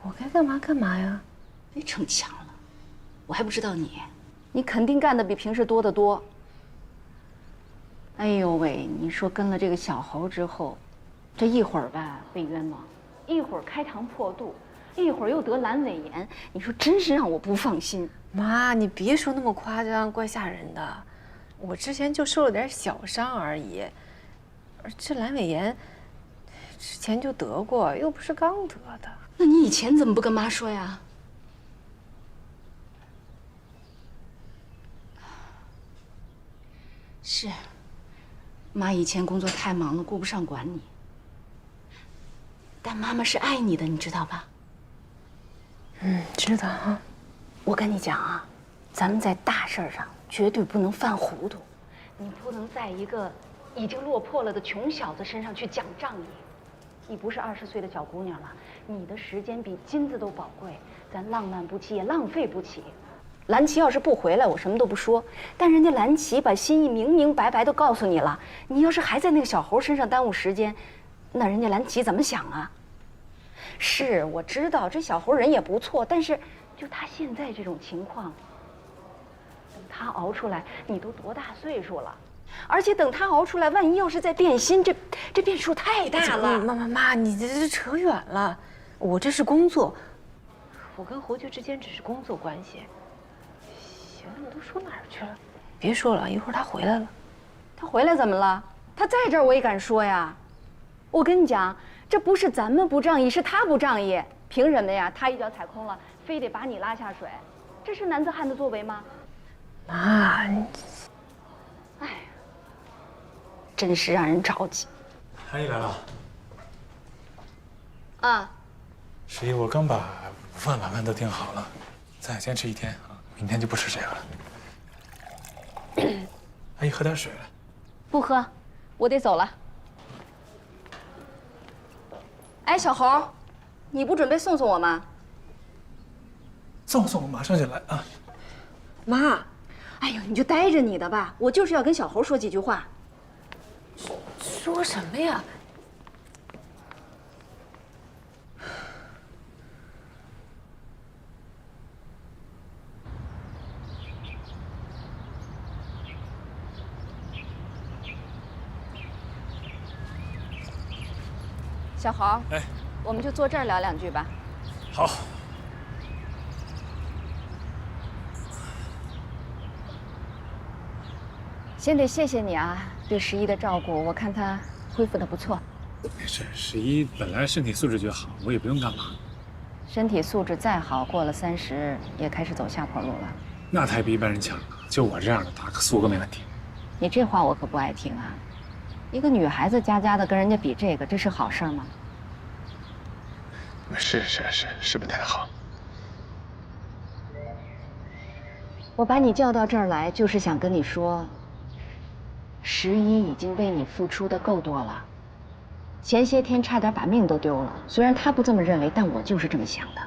我该干嘛干嘛呀。别逞强了，我还不知道你，你肯定干的比平时多得多。哎呦喂，你说跟了这个小猴之后，这一会儿吧被冤枉，一会儿开膛破肚，一会儿又得阑尾炎，你说真是让我不放心。妈，你别说那么夸张，怪吓人的。我之前就受了点小伤而已，而这阑尾炎之前就得过，又不是刚得的。那你以前怎么不跟妈说呀？是，妈以前工作太忙了，顾不上管你。但妈妈是爱你的，你知道吧？知道啊。我跟你讲啊，咱们在大事上绝对不能犯糊涂，你不能在一个已经落魄了的穷小子身上去讲仗义。你不是20岁的小姑娘了，你的时间比金子都宝贵，咱浪漫不起也浪费不起。蓝旗要是不回来，我什么都不说，但人家蓝旗把心意明明白白都告诉你了，你要是还在那个小猴身上耽误时间，那人家蓝旗怎么想啊？是，我知道这小猴人也不错，但是就他现在这种情况，等他熬出来，你都多大岁数了？而且等他熬出来，万一要是再变心，这变数太大了。妈，你这扯远了。我这是工作，我跟侯爵之间只是工作关系。行了，你都说哪儿去了？别说了，一会儿他回来了。他回来怎么了？他在这儿我也敢说呀。我跟你讲，这不是咱们不仗义，是他不仗义。凭什么呀？他一脚踩空了，非得把你拉下水，这是男子汉的作为吗？妈，你，哎，真是让人着急。阿姨来了。啊。十一，我刚把午饭晚饭都订好了，再坚持1天啊，明天就不吃这个了。阿姨喝点水来。不喝，我得走了。哎，小猴，你不准备送送我吗？送，我马上就来啊。妈，哎呦，你就待着你的吧，我就是要跟小猴说几句话。说什么呀？小猴，哎，我们就坐这儿聊两句吧。好。先得谢谢你啊，对十一的照顾，我看他恢复得不错。没事，十一本来身体素质就好，我也不用干嘛。身体素质再好，过了30也开始走下坡路了。那他也比一般人强，就我这样的打个4、5个没问题。你这话我可不爱听啊。一个女孩子家的跟人家比这个，这是好事吗？是不太好。我把你叫到这儿来，就是想跟你说，11已经为你付出的够多了，前些天差点把命都丢了。虽然他不这么认为，但我就是这么想的。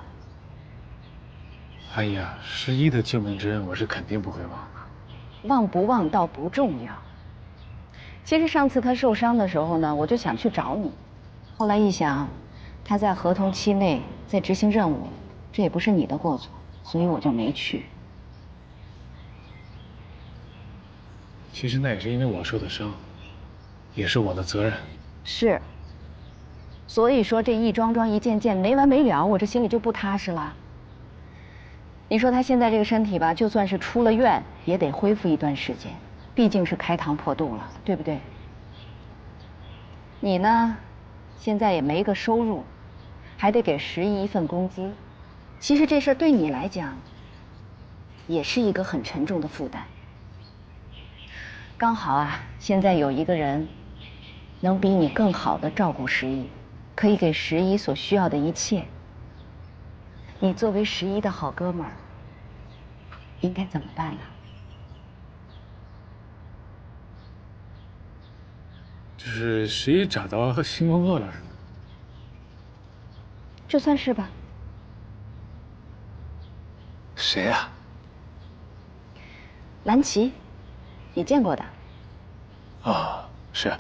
哎呀，11的救命之恩，我是肯定不会忘的。忘不忘倒不重要。其实上次他受伤的时候呢，我就想去找你，后来一想，他在合同期内在执行任务，这也不是你的过错，所以我就没去。其实那也是因为我受的伤，也是我的责任。是，所以说这一桩桩一件件没完没了，我这心里就不踏实了。你说他现在这个身体吧，就算是出了院，也得恢复一段时间，毕竟是开膛破肚了，对不对？你呢，现在也没个收入，还得给11一份工资。其实这事儿对你来讲，也是一个很沉重的负担。刚好啊，现在有一个人，能比你更好的照顾11，可以给11所需要的一切。你作为11的好哥们儿，应该怎么办呢？就是11找到新工作了，是吗？这算是吧。谁呀？蓝旗，你见过的。啊，是。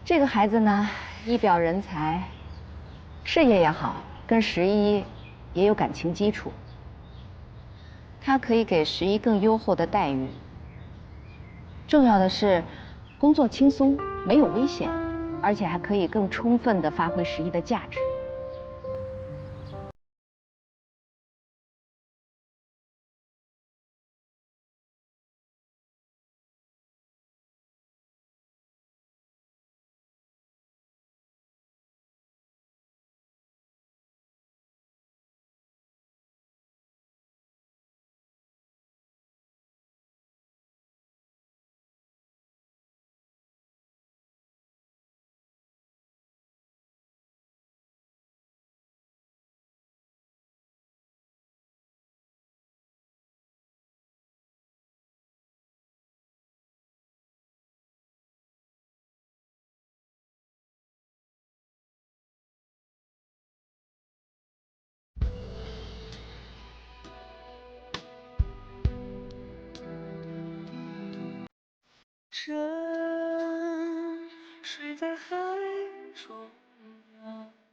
这个孩子呢，一表人才，事业也好，跟11也有感情基础。他可以给11更优厚的待遇。重要的是，工作轻松，没有危险，而且还可以更充分地发挥11的价值。沉睡在海中央。